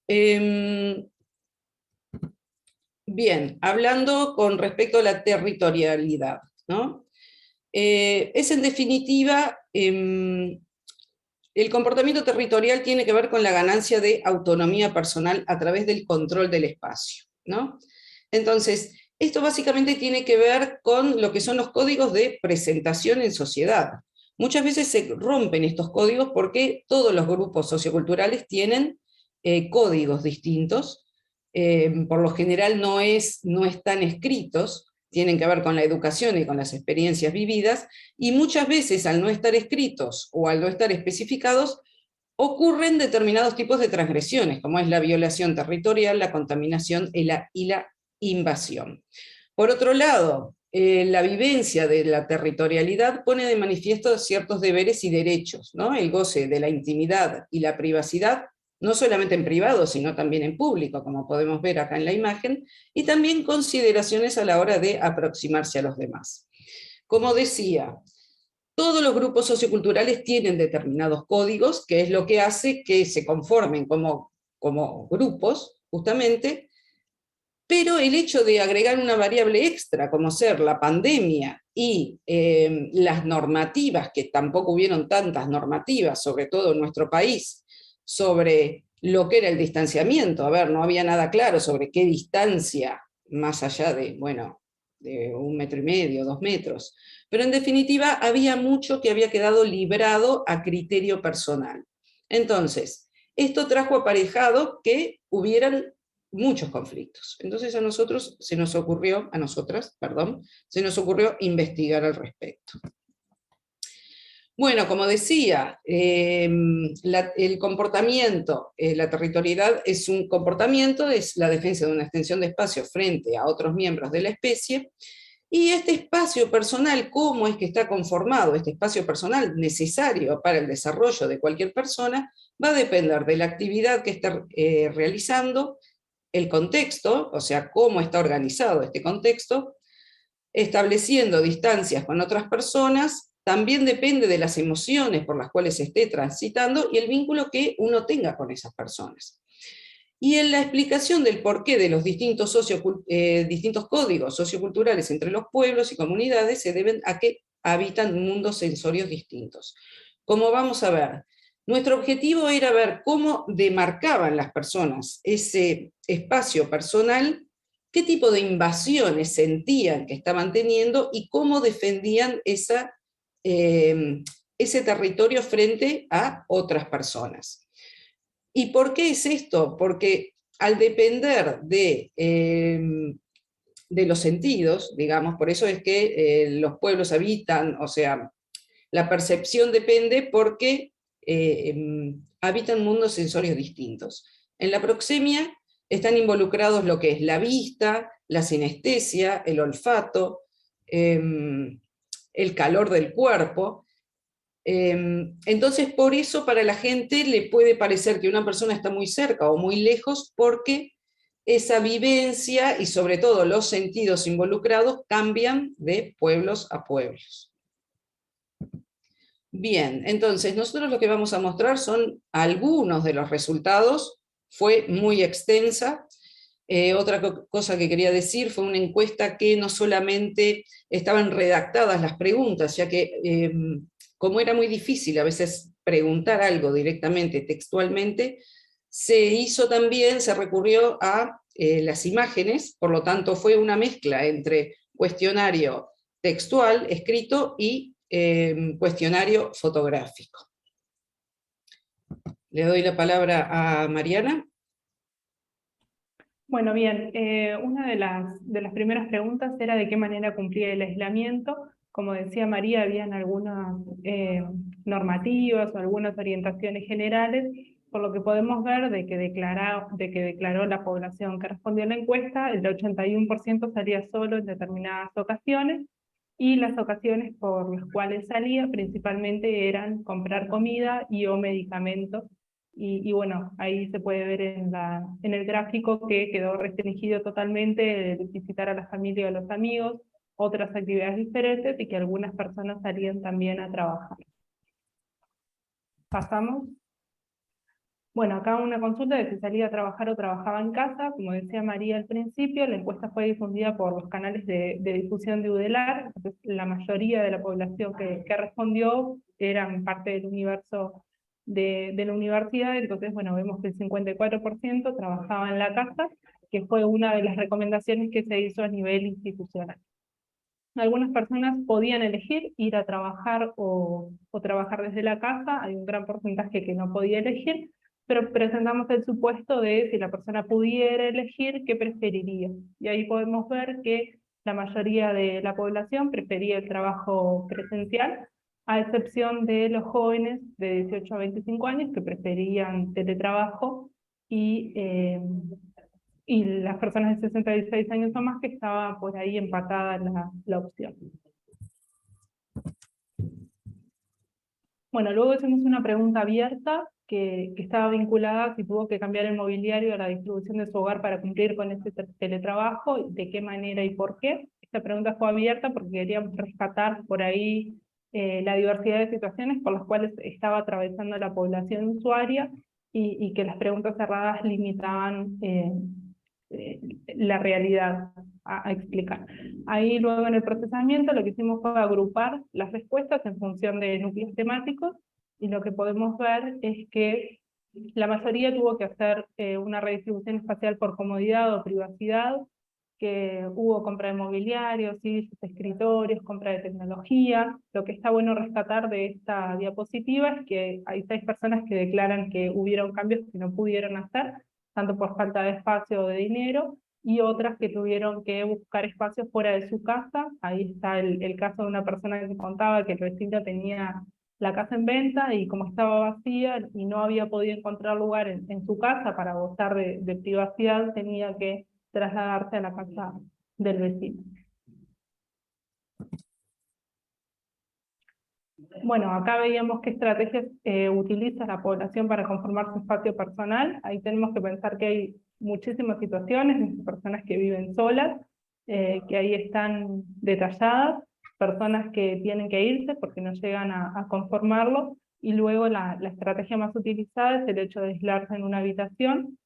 Bien, hablando con respecto a la territorialidad, ¿no? Es en definitiva, el comportamiento territorial tiene que ver con la ganancia de autonomía personal a través del control del espacio, ¿no? Entonces, esto básicamente tiene que ver con lo que son los códigos de presentación en sociedad. Muchas veces se rompen estos códigos porque todos los grupos socioculturales tienen códigos distintos. Por lo general no están escritos, tienen que ver con la educación y con las experiencias vividas, y muchas veces al no estar escritos o al no estar especificados, ocurren determinados tipos de transgresiones, como es la violación territorial, la contaminación y la invasión. Por otro lado, la vivencia de la territorialidad pone de manifiesto ciertos deberes y derechos, ¿no? El goce de la intimidad y la privacidad, no solamente en privado, sino también en público, como podemos ver acá en la imagen, y también consideraciones a la hora de aproximarse a los demás. Como decía, todos los grupos socioculturales tienen determinados códigos, que es lo que hace que se conformen como grupos, justamente, pero el hecho de agregar una variable extra, como ser la pandemia y las normativas, que tampoco hubieron tantas normativas, sobre todo en nuestro país, sobre lo que era el distanciamiento. A ver, no había nada claro sobre qué distancia, más allá de, bueno, de 1,5 metros, 2 metros. Pero en definitiva había mucho que había quedado librado a criterio personal. Entonces, esto trajo aparejado que hubieran muchos conflictos. Entonces a nosotras, se nos ocurrió investigar al respecto. Bueno, como decía, el comportamiento, la territorialidad es un comportamiento, es la defensa de una extensión de espacio frente a otros miembros de la especie, y este espacio personal, ¿cómo es que está conformado? Este espacio personal necesario para el desarrollo de cualquier persona va a depender de la actividad que está realizando, el contexto, o sea, cómo está organizado este contexto, estableciendo distancias con otras personas. También depende de las emociones por las cuales se esté transitando y el vínculo que uno tenga con esas personas. Y en la explicación del porqué de los distintos códigos socioculturales entre los pueblos y comunidades se deben a que habitan mundos sensorios distintos. Como vamos a ver, nuestro objetivo era ver cómo demarcaban las personas ese espacio personal, qué tipo de invasiones sentían que estaban teniendo y cómo defendían ese territorio frente a otras personas. ¿Y por qué es esto? Porque al depender de los sentidos, digamos, por eso es que los pueblos habitan, o sea, la percepción depende porque habitan mundos sensorios distintos. En la proxemia están involucrados lo que es la vista, la sinestesia, el olfato, el calor del cuerpo. Entonces, por eso para la gente le puede parecer que una persona está muy cerca o muy lejos, porque esa vivencia y sobre todo los sentidos involucrados cambian de pueblos a pueblos. Bien, entonces nosotros lo que vamos a mostrar son algunos de los resultados. Fue muy extensa. Otra cosa que quería decir, fue una encuesta que no solamente estaban redactadas las preguntas, ya que como era muy difícil a veces preguntar algo directamente, textualmente, se recurrió a las imágenes, por lo tanto fue una mezcla entre cuestionario textual, escrito, y cuestionario fotográfico. Le doy la palabra a Mariana. Bueno, bien, una de las primeras preguntas era de qué manera cumplía el aislamiento. Como decía María, habían algunas normativas o algunas orientaciones generales, por lo que podemos ver de que declaró la población que respondió a la encuesta, el 81% salía solo en determinadas ocasiones, y las ocasiones por las cuales salía principalmente eran comprar comida y o medicamentos. Y bueno, ahí se puede ver en el gráfico que quedó restringido totalmente de visitar a la familia o a los amigos, otras actividades diferentes, y que algunas personas salían también a trabajar. Pasamos. Bueno, acá una consulta de si salía a trabajar o trabajaba en casa. Como decía María al principio, la encuesta fue difundida por los canales de difusión de UDELAR. Entonces, la mayoría de la población que respondió eran parte del universo de la universidad. Entonces, bueno, vemos que el 54% trabajaba en la casa, que fue una de las recomendaciones que se hizo a nivel institucional. Algunas personas podían elegir ir a trabajar o trabajar desde la casa. Hay un gran porcentaje que no podía elegir, pero presentamos el supuesto de si la persona pudiera elegir, ¿qué preferiría? Y ahí podemos ver que la mayoría de la población prefería el trabajo presencial, a excepción de los jóvenes de 18 a 25 años que preferían teletrabajo, y las personas de 66 años o más, que estaba por ahí empatada la opción. Bueno, luego hicimos una pregunta abierta que estaba vinculada a si tuvo que cambiar el mobiliario a la distribución de su hogar para cumplir con este teletrabajo, de qué manera y por qué. Esta pregunta fue abierta porque queríamos rescatar por ahí la diversidad de situaciones por las cuales estaba atravesando la población usuaria, y que las preguntas cerradas limitaban la realidad a explicar. Ahí luego en el procesamiento lo que hicimos fue agrupar las respuestas en función de núcleos temáticos, y lo que podemos ver es que la mayoría tuvo que hacer una redistribución espacial por comodidad o privacidad, que hubo compra de mobiliario, sillas, escritorios, compra de tecnología. Lo que está bueno rescatar de esta diapositiva es que hay 6 personas que declaran que hubieron cambios que no pudieron hacer, tanto por falta de espacio o de dinero, y otras que tuvieron que buscar espacios fuera de su casa. Ahí está el caso de una persona que contaba que el vecino tenía la casa en venta, y como estaba vacía y no había podido encontrar lugar en su casa para gozar de privacidad, tenía que trasladarse a la casa del vecino. Bueno, acá veíamos qué estrategias utiliza la población para conformar su espacio personal. Ahí tenemos que pensar que hay muchísimas situaciones de personas que viven solas, que ahí están detalladas, personas que tienen que irse porque no llegan a conformarlo, y luego la estrategia más utilizada es el hecho de aislarse en una habitación,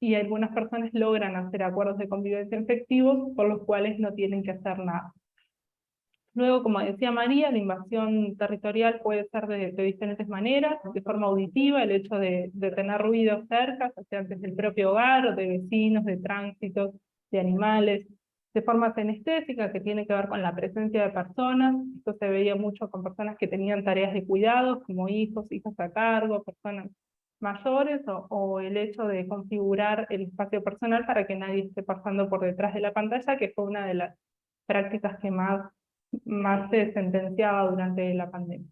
y algunas personas logran hacer acuerdos de convivencia efectivos por los cuales no tienen que hacer nada. Luego, como decía María, la invasión territorial puede ser de diferentes maneras, de forma auditiva, el hecho de tener ruidos cerca, ya sea desde el propio hogar, o de vecinos, de tránsitos, de animales, de forma sinestésica, que tiene que ver con la presencia de personas. Esto se veía mucho con personas que tenían tareas de cuidados, como hijos, hijas a cargo, personas mayores, o el hecho de configurar el espacio personal para que nadie esté pasando por detrás de la pantalla, que fue una de las prácticas que más se sentenciaba durante la pandemia.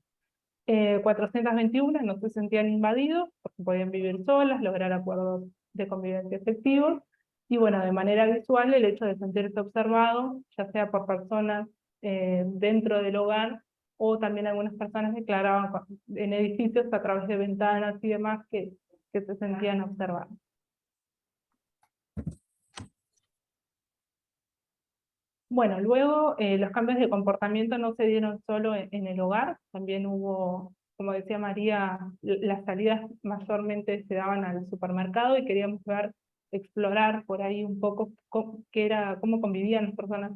421 no se sentían invadidos, porque podían vivir solas, lograr acuerdos de convivencia efectivos, y bueno, de manera visual el hecho de sentirse observado, ya sea por personas dentro del hogar, o también algunas personas declaraban en edificios a través de ventanas y demás que se sentían observados. Bueno, luego los cambios de comportamiento no se dieron solo en el hogar, también hubo, como decía María, las salidas mayormente se daban al supermercado y queríamos explorar por ahí un poco cómo convivían las personas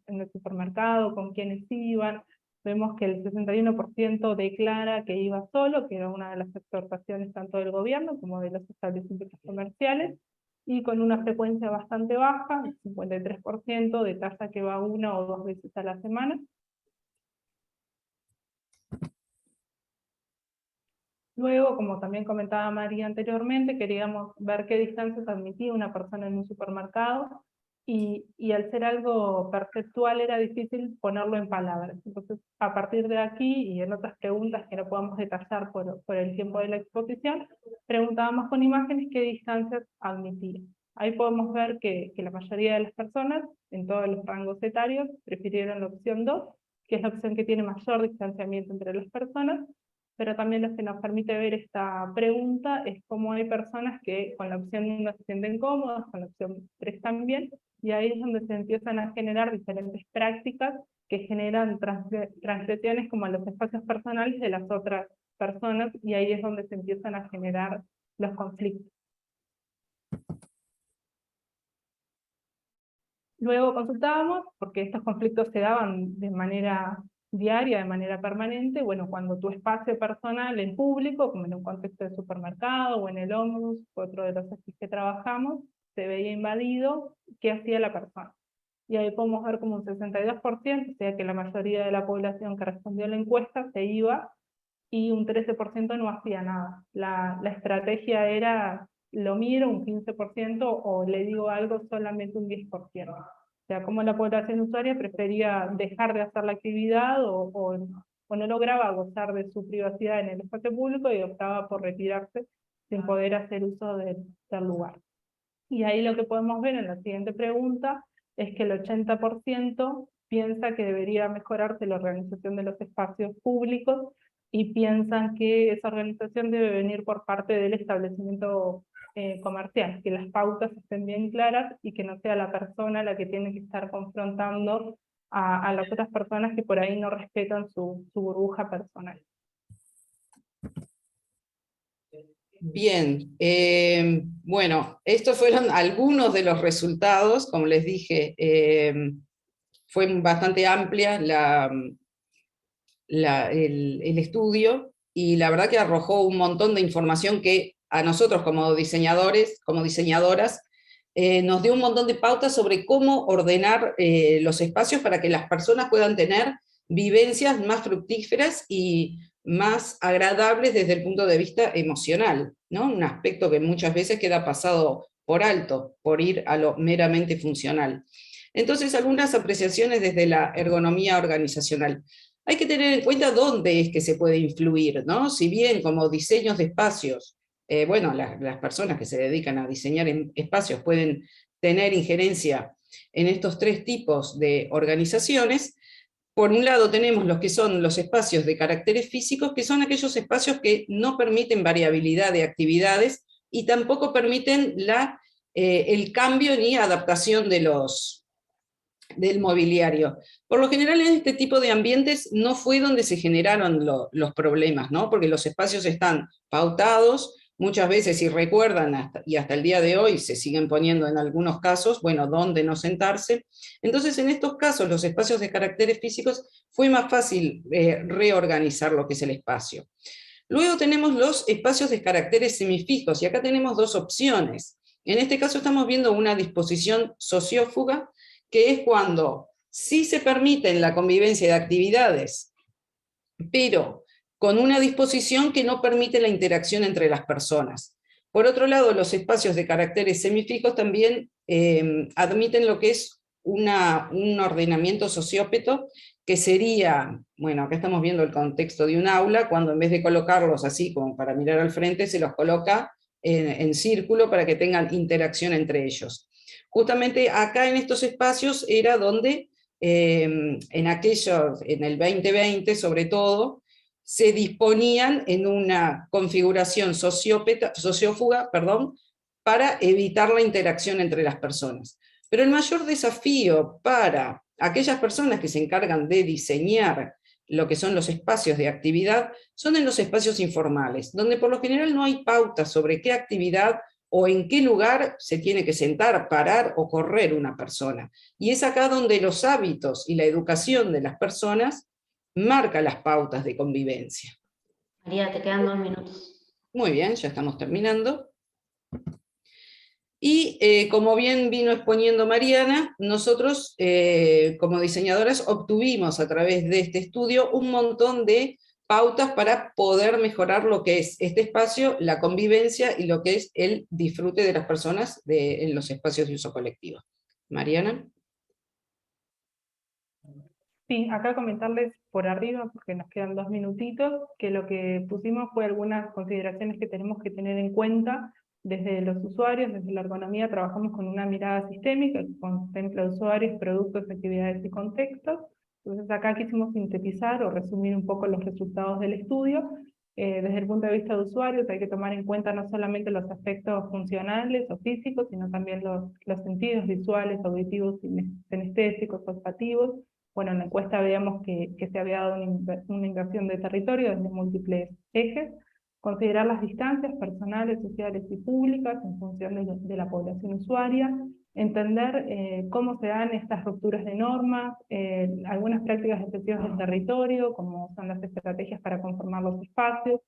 en el supermercado, con quiénes iban. Vemos que el 61% declara que iba solo, que era una de las exhortaciones tanto del gobierno como de los establecimientos comerciales, y con una frecuencia bastante baja, el 53% de tasa que va 1 o 2 veces a la semana. Luego, como también comentaba María anteriormente, queríamos ver qué distancias admitía una persona en un supermercado, y al ser algo perceptual era difícil ponerlo en palabras. Entonces, a partir de aquí, y en otras preguntas que no podamos detallar por el tiempo de la exposición, preguntábamos con imágenes qué distancias admitía. Ahí podemos ver que la mayoría de las personas, en todos los rangos etarios, prefirieron la opción 2, que es la opción que tiene mayor distanciamiento entre las personas, pero también lo que nos permite ver esta pregunta es cómo hay personas que con la opción 1 se sienten cómodas, con la opción 3 también, y ahí es donde se empiezan a generar diferentes prácticas que generan transgresiones como los espacios personales de las otras personas, y ahí es donde se empiezan a generar los conflictos. Luego consultábamos, porque estos conflictos se daban de manera diaria, de manera permanente, bueno, cuando tu espacio personal en público, como en un contexto de supermercado o en el ómnibus, otro de los ejes que trabajamos, se veía invadido, ¿qué hacía la persona? Y ahí podemos ver como un 62%, o sea que la mayoría de la población que respondió a la encuesta se iba, y un 13% no hacía nada. La estrategia era, lo miro un 15%, o le digo algo solamente un 10%. O sea, como la población usuaria prefería dejar de hacer la actividad o no lograba gozar de su privacidad en el espacio público y optaba por retirarse sin poder hacer uso del lugar. Y ahí lo que podemos ver en la siguiente pregunta es que el 80% piensa que debería mejorarse la organización de los espacios públicos, y piensan que esa organización debe venir por parte del establecimiento comercial, que las pautas estén bien claras y que no sea la persona la que tiene que estar confrontando a las otras personas que por ahí no respetan su burbuja personal. Bien, bueno, estos fueron algunos de los resultados. Como les dije, fue bastante amplia el estudio, y la verdad que arrojó un montón de información que a nosotros como diseñadores, como diseñadoras, nos dio un montón de pautas sobre cómo ordenar los espacios para que las personas puedan tener vivencias más fructíferas y más agradables desde el punto de vista emocional, ¿no? Un aspecto que muchas veces queda pasado por alto, por ir a lo meramente funcional. Entonces, algunas apreciaciones desde la ergonomía organizacional. Hay que tener en cuenta dónde es que se puede influir, ¿no? Si bien como diseños de espacios, bueno, las personas que se dedican a diseñar espacios pueden tener injerencia en estos 3 tipos de organizaciones. Por un lado tenemos los que son los espacios de caracteres físicos, que son aquellos espacios que no permiten variabilidad de actividades y tampoco permiten el cambio ni adaptación del mobiliario. Por lo general en este tipo de ambientes no fue donde se generaron los problemas, ¿no? Porque los espacios están pautados, Muchas veces, si recuerdan, y hasta el día de hoy se siguen poniendo en algunos casos, bueno, dónde no sentarse. Entonces, en estos casos, los espacios de caracteres físicos, fue más fácil reorganizar lo que es el espacio. Luego tenemos los espacios de caracteres semifijos, y acá tenemos dos opciones. En este caso estamos viendo una disposición sociófuga, que es cuando sí se permite la convivencia de actividades, pero con una disposición que no permite la interacción entre las personas. Por otro lado, los espacios de caracteres semifijos también admiten lo que es un ordenamiento sociópeto, que sería, bueno, acá estamos viendo el contexto de un aula, cuando en vez de colocarlos así como para mirar al frente, se los coloca en círculo para que tengan interacción entre ellos. Justamente acá en estos espacios era donde, en el 2020 sobre todo, se disponían en una configuración sociófuga, para evitar la interacción entre las personas. Pero el mayor desafío para aquellas personas que se encargan de diseñar lo que son los espacios de actividad, son en los espacios informales, donde por lo general no hay pautas sobre qué actividad o en qué lugar se tiene que sentar, parar o correr una persona. Y es acá donde los hábitos y la educación de las personas marca las pautas de convivencia. María, te quedan 2 minutos. Muy bien, ya estamos terminando. Y como bien vino exponiendo Mariana, nosotros como diseñadoras obtuvimos a través de este estudio un montón de pautas para poder mejorar lo que es este espacio, la convivencia y lo que es el disfrute de las personas en los espacios de uso colectivo. Mariana. Sí, acá comentarles por arriba, porque nos quedan 2 minutitos, que lo que pusimos fue algunas consideraciones que tenemos que tener en cuenta desde los usuarios. Desde la ergonomía trabajamos con una mirada sistémica que contempla usuarios, productos, actividades y contextos. Entonces acá quisimos sintetizar o resumir un poco los resultados del estudio. Desde el punto de vista de usuarios hay que tomar en cuenta no solamente los aspectos funcionales o físicos, sino también los sentidos visuales, auditivos, sinestésicos, olfativos. Bueno, en la encuesta veíamos que se había dado una inversión de territorio desde múltiples ejes. Considerar las distancias personales, sociales y públicas en función de la población usuaria. Entender cómo se dan estas rupturas de normas, algunas prácticas efectivas del territorio, como son las estrategias para conformar los espacios.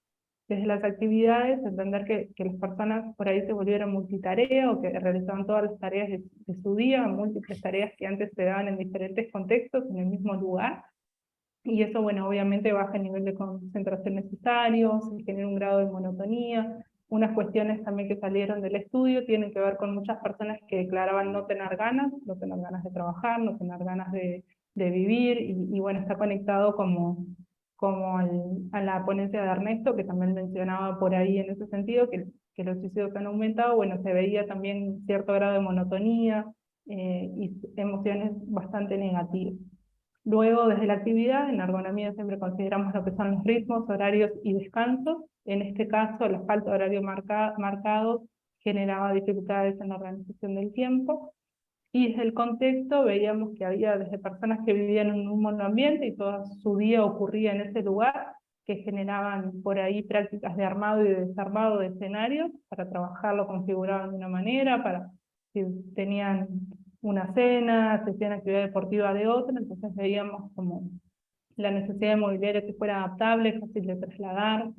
Desde las actividades, entender que las personas por ahí se volvieron multitarea o que realizaban todas las tareas de su día, múltiples tareas que antes se daban en diferentes contextos, en el mismo lugar. Y eso, bueno, obviamente baja el nivel de concentración necesario, se genera un grado de monotonía. Unas cuestiones también que salieron del estudio tienen que ver con muchas personas que declaraban no tener ganas de trabajar, no tener ganas de vivir, y bueno, está conectado como a la ponencia de Ernesto, que también mencionaba por ahí en ese sentido, que los suicidios han aumentado. Bueno, se veía también cierto grado de monotonía y emociones bastante negativas. Luego, desde la actividad, en ergonomía siempre consideramos lo que son los ritmos, horarios y descansos. En este caso, la falta de horario marcado generaba dificultades en la organización del tiempo. Y desde el contexto veíamos que había desde personas que vivían en un monoambiente y todo su día ocurría en ese lugar, que generaban por ahí prácticas de armado y de desarmado de escenarios, para trabajarlo configuraban de una manera, para si tenían una cena, si hacían actividad deportiva de otra. Entonces veíamos como la necesidad de mobiliario que fuera adaptable, fácil de trasladar.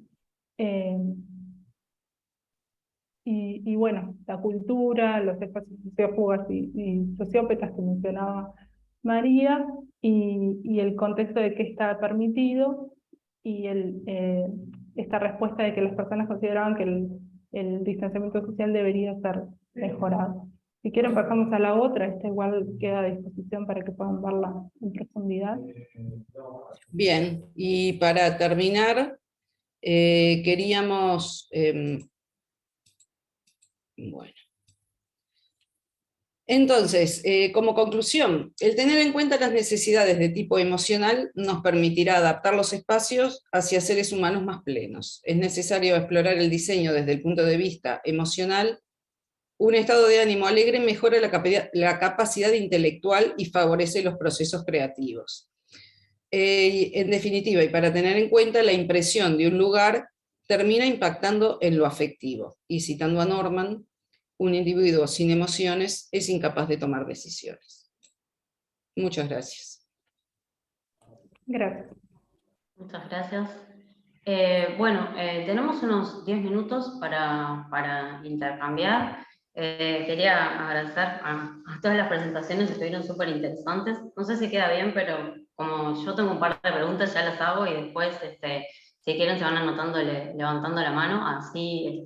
Y bueno, la cultura, los espacios sociófugas y sociópetas que mencionaba María, y el contexto de qué está permitido, y esta respuesta de que las personas consideraban que el distanciamiento social debería ser mejorado. Si quieren pasamos a la otra, esta igual queda a disposición para que puedan verla en profundidad. Bien, y para terminar, queríamos... bueno. Entonces, como conclusión, el tener en cuenta las necesidades de tipo emocional nos permitirá adaptar los espacios hacia seres humanos más plenos. Es necesario explorar el diseño desde el punto de vista emocional. Un estado de ánimo alegre mejora la capacidad intelectual y favorece los procesos creativos. En definitiva, y para tener en cuenta, la impresión de un lugar termina impactando en lo afectivo. Y citando a Norman, un individuo sin emociones es incapaz de tomar decisiones. Muchas gracias. Gracias. Muchas gracias. Bueno, tenemos unos 10 minutos para intercambiar. Quería agradecer a todas las presentaciones, estuvieron súper interesantes. No sé si queda bien, pero como yo tengo un par de preguntas, ya las hago y después, si quieren, se van anotando, levantando la mano, así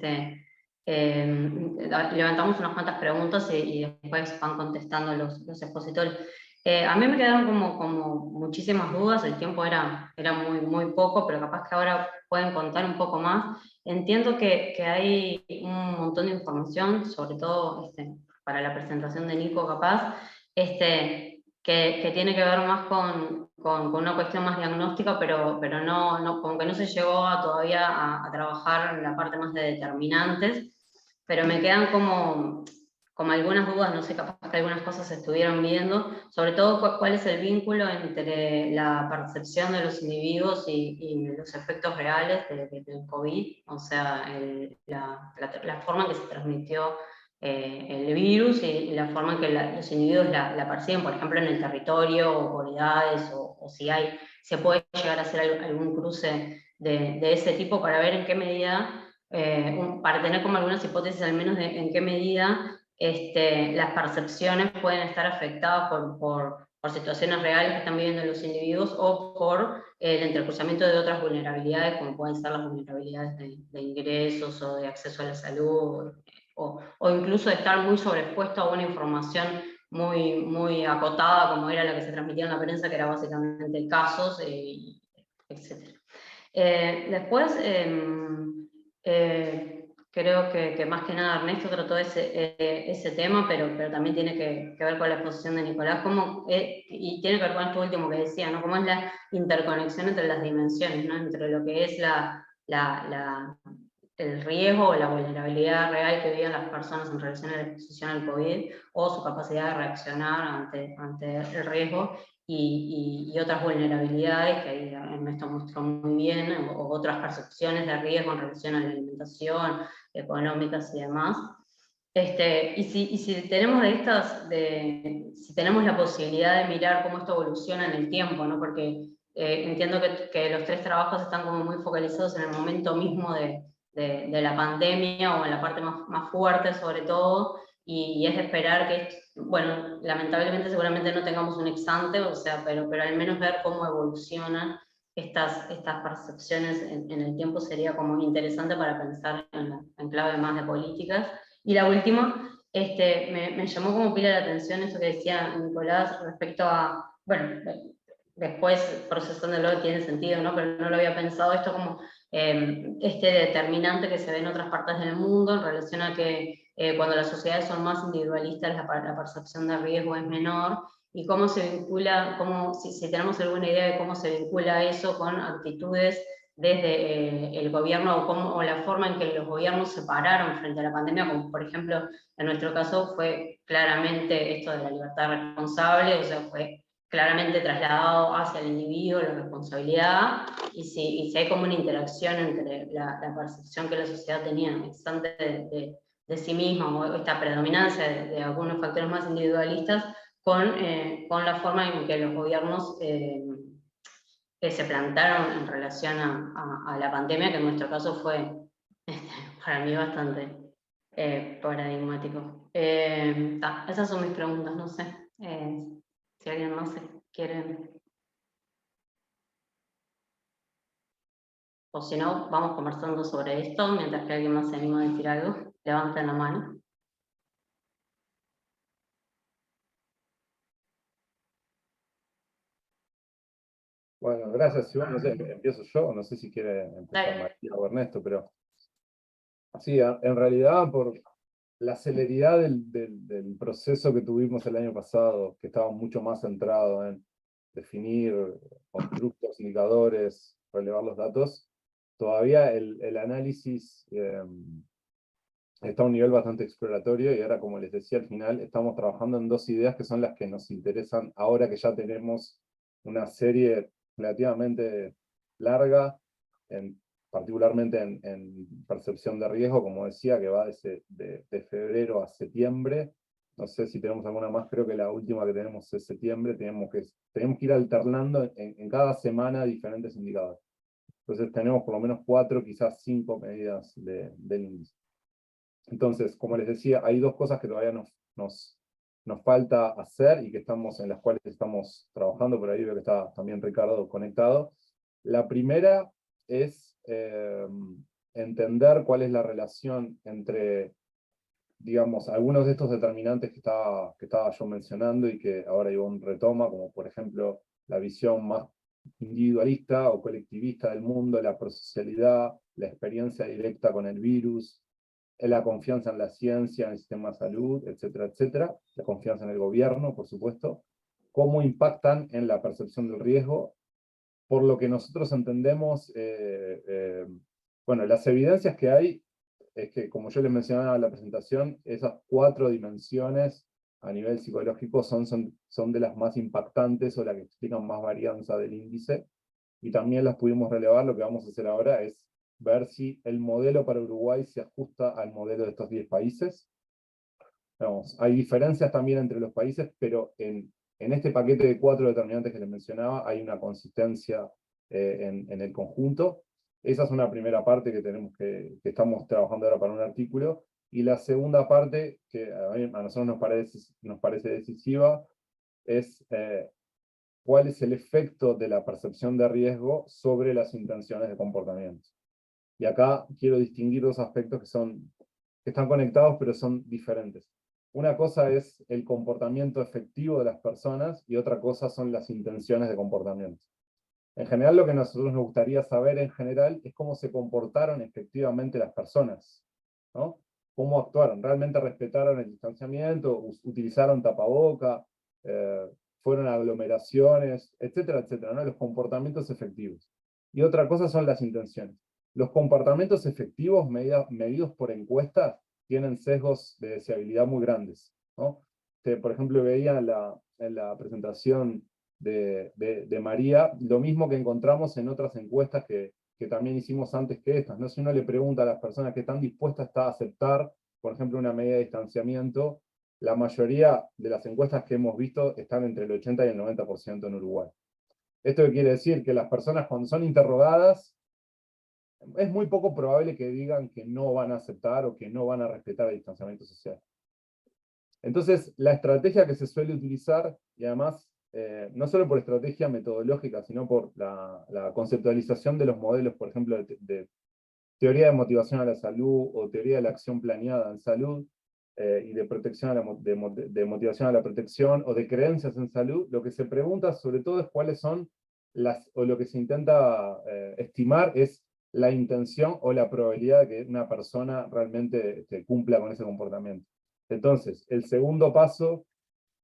levantamos unas cuantas preguntas y después van contestando los expositores. A mí me quedaron como muchísimas dudas, el tiempo era muy poco, pero capaz que ahora pueden contar un poco más. Entiendo que hay un montón de información, sobre todo para la presentación de Nico capaz, que tiene que ver más con una cuestión más diagnóstica, pero no, como que no se llegó todavía a trabajar en la parte más de determinantes, pero me quedan como algunas dudas, no sé, capaz que algunas cosas se estuvieron viendo, sobre todo cuál es el vínculo entre la percepción de los individuos y los efectos reales del COVID, o sea, la forma en que se transmitió el virus y la forma en que los individuos la perciben, por ejemplo, en el territorio, o edades, o si se puede llegar a hacer algún cruce de ese tipo para ver en qué medida, para tener como algunas hipótesis al menos de en qué medida las percepciones pueden estar afectadas por situaciones reales que están viviendo los individuos o por el entrecruzamiento de otras vulnerabilidades, como pueden ser las vulnerabilidades de ingresos o de acceso a la salud, o incluso de estar muy sobreexpuesto a una información muy acotada, como era la que se transmitía en la prensa, que era básicamente casos, etc. Después, creo que más que nada Ernesto trató ese tema, pero también tiene que ver con la exposición de Nicolás, y tiene que ver con esto último que decía, ¿no? Cómo es la interconexión entre las dimensiones, ¿no? Entre lo que es el riesgo o la vulnerabilidad real que viven las personas en relación a la exposición al COVID, o su capacidad de reaccionar ante el riesgo, y otras vulnerabilidades que ahí Ernesto mostró muy bien, o otras percepciones de riesgo en relación a la alimentación, económicas y demás. Y si tenemos si tenemos la posibilidad de mirar cómo esto evoluciona en el tiempo, ¿no? Porque entiendo que los tres trabajos están como muy focalizados en el momento mismo de la pandemia, o en la parte más fuerte sobre todo, y es de esperar que, bueno, lamentablemente seguramente no tengamos un ex ante, o sea, pero al menos ver cómo evolucionan estas percepciones en el tiempo sería como interesante para pensar en clave más de políticas. Y la última, me llamó como pila la atención eso que decía Nicolás respecto a, bueno, después procesándolo tiene sentido, ¿no? Pero no lo había pensado esto como determinante que se ve en otras partes del mundo en relación a que cuando las sociedades son más individualistas la percepción de riesgo es menor, y cómo se vincula, si tenemos alguna idea de cómo se vincula eso con actitudes desde el gobierno, o la forma en que los gobiernos se pararon frente a la pandemia, como por ejemplo en nuestro caso fue claramente esto de la libertad responsable, o sea, fue claramente trasladado hacia el individuo la responsabilidad, y si hay como una interacción entre la percepción que la sociedad tenía antes de sí misma, o esta predominancia de algunos factores más individualistas, con la forma en que los gobiernos se plantaron en relación a la pandemia, que en nuestro caso fue para mí bastante paradigmático. Esas son mis preguntas, no sé si alguien más quiere. O si no, vamos conversando sobre esto, mientras que alguien más se anima a decir algo, levanten la mano. Bueno, gracias, Iván. No sé, empiezo yo, no sé si quiere empezar Dale. María o Ernesto, pero sí, en realidad por la celeridad del proceso que tuvimos el año pasado, que estaba mucho más centrado en definir constructos, indicadores, relevar los datos, todavía el análisis está a un nivel bastante exploratorio, y ahora, como les decía al final, estamos trabajando en dos ideas que son las que nos interesan ahora que ya tenemos una serie relativamente larga en particularmente en percepción de riesgo, como decía, que va de febrero a septiembre. No sé si tenemos alguna más, creo que la última que tenemos es septiembre. Tenemos que ir alternando en cada semana diferentes indicadores. Entonces tenemos por lo menos 4, quizás 5 medidas del índice. Entonces, como les decía, hay 2 cosas que todavía nos falta hacer y en las cuales estamos trabajando. Por ahí veo que está también Ricardo conectado. La primera es entender cuál es la relación entre, digamos, algunos de estos determinantes que estaba yo mencionando y que ahora Ivonne retoma, como por ejemplo la visión más individualista o colectivista del mundo, la prosocialidad, la experiencia directa con el virus, la confianza en la ciencia, en el sistema de salud, etcétera, etcétera, la confianza en el gobierno, por supuesto, cómo impactan en la percepción del riesgo. Por lo que nosotros entendemos, bueno, las evidencias que hay es que, como yo les mencionaba en la presentación, esas 4 dimensiones a nivel psicológico son de las más impactantes o las que explican más varianza del índice, y también las pudimos relevar. Lo que vamos a hacer ahora es ver si el modelo para Uruguay se ajusta al modelo de estos 10 países. Vamos, hay diferencias también entre los países, pero en este paquete de 4 determinantes que les mencionaba, hay una consistencia en el conjunto. Esa es una primera parte que estamos trabajando ahora para un artículo. Y la segunda parte, que a nosotros nos parece decisiva, es cuál es el efecto de la percepción de riesgo sobre las intenciones de comportamiento. Y acá quiero distinguir 2 aspectos que están conectados, pero son diferentes. Una cosa es el comportamiento efectivo de las personas, y otra cosa son las intenciones de comportamiento. En general, lo que a nosotros nos gustaría saber en general es cómo se comportaron efectivamente las personas, ¿no? Cómo actuaron, realmente respetaron el distanciamiento, utilizaron tapaboca, fueron a aglomeraciones, etcétera, etcétera, ¿no? Los comportamientos efectivos. Y otra cosa son las intenciones. Los comportamientos efectivos medidos por encuestas tienen sesgos de deseabilidad muy grandes, ¿no? Por ejemplo, veía en la presentación de María, lo mismo que encontramos en otras encuestas que también hicimos antes que estas, ¿no? Si uno le pregunta a las personas que están dispuestas a aceptar, por ejemplo, una medida de distanciamiento, la mayoría de las encuestas que hemos visto están entre el 80 y el 90% en Uruguay. ¿Esto quiere decir? Que las personas, cuando son interrogadas, es muy poco probable que digan que no van a aceptar o que no van a respetar el distanciamiento social. Entonces, la estrategia que se suele utilizar, y además, no solo por estrategia metodológica, sino por la conceptualización de los modelos, por ejemplo, de teoría de motivación a la salud, o teoría de la acción planeada en salud, y de protección de motivación a la protección, o de creencias en salud, lo que se pregunta sobre todo es cuáles son o lo que se intenta estimar es la intención o la probabilidad de que una persona realmente cumpla con ese comportamiento. Entonces, el segundo paso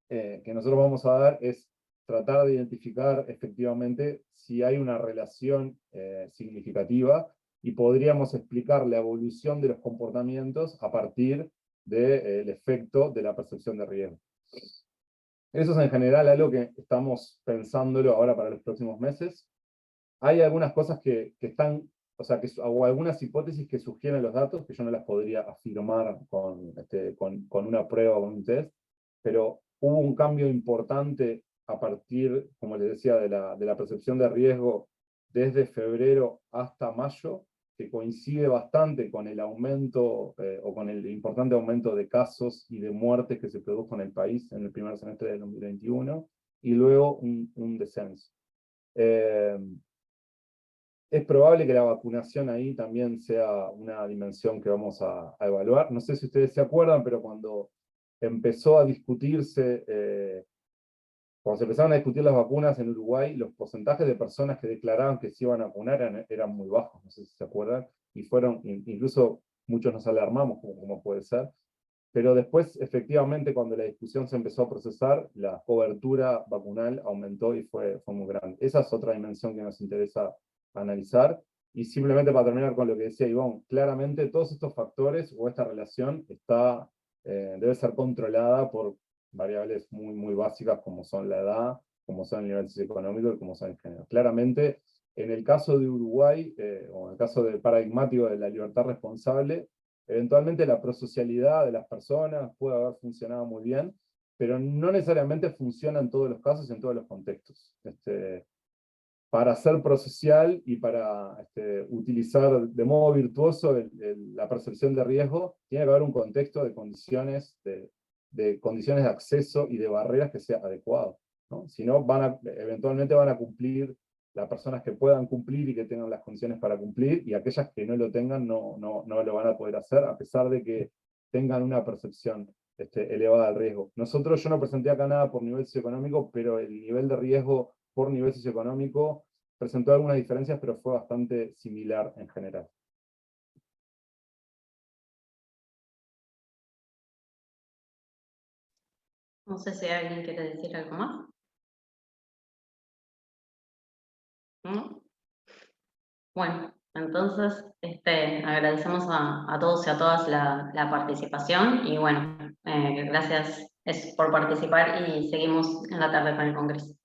que nosotros vamos a dar es tratar de identificar efectivamente si hay una relación significativa, y podríamos explicar la evolución de los comportamientos a partir del efecto de la percepción de riesgo. Eso es en general algo que estamos pensándolo ahora para los próximos meses. Hay algunas cosas que están, o algunas hipótesis que sugieren los datos, que yo no las podría afirmar con una prueba o un test, pero hubo un cambio importante a partir, como les decía, de la percepción de riesgo desde febrero hasta mayo, que coincide bastante con el aumento, o con el importante aumento de casos y de muertes que se produjo en el país en el primer semestre del 2021, y luego un descenso. Es probable que la vacunación ahí también sea una dimensión que vamos a evaluar. No sé si ustedes se acuerdan, pero cuando empezó a discutirse, cuando se empezaron a discutir las vacunas en Uruguay, los porcentajes de personas que declaraban que se iban a vacunar eran muy bajos, no sé si se acuerdan, y incluso muchos nos alarmamos, como puede ser, pero después, efectivamente, cuando la discusión se empezó a procesar, la cobertura vacunal aumentó y fue muy grande. Esa es otra dimensión que nos interesa analizar. Y simplemente para terminar con lo que decía Ivonne, claramente todos estos factores o esta relación debe ser controlada por variables muy básicas, como son la edad, como son el nivel socioeconómico y como son el género. Claramente, En el caso de Uruguay, o en el caso del paradigmático de la libertad responsable, eventualmente la prosocialidad de las personas puede haber funcionado muy bien, pero no necesariamente funciona en todos los casos y en todos los contextos. Para ser prosocial y para utilizar de modo virtuoso la percepción de riesgo, tiene que haber un contexto de condiciones de acceso y de barreras que sea adecuado, ¿no? Si no, eventualmente van a cumplir las personas que puedan cumplir y que tengan las condiciones para cumplir, y aquellas que no lo tengan no lo van a poder hacer, a pesar de que tengan una percepción elevada del riesgo. Yo no presenté acá nada por nivel socioeconómico, pero el nivel de riesgo por nivel socioeconómico presentó algunas diferencias, pero fue bastante similar en general. No sé si alguien quiere decir algo más. ¿No? Bueno, entonces agradecemos a todos y a todas la participación, y bueno, gracias por participar, y seguimos en la tarde con el Congreso.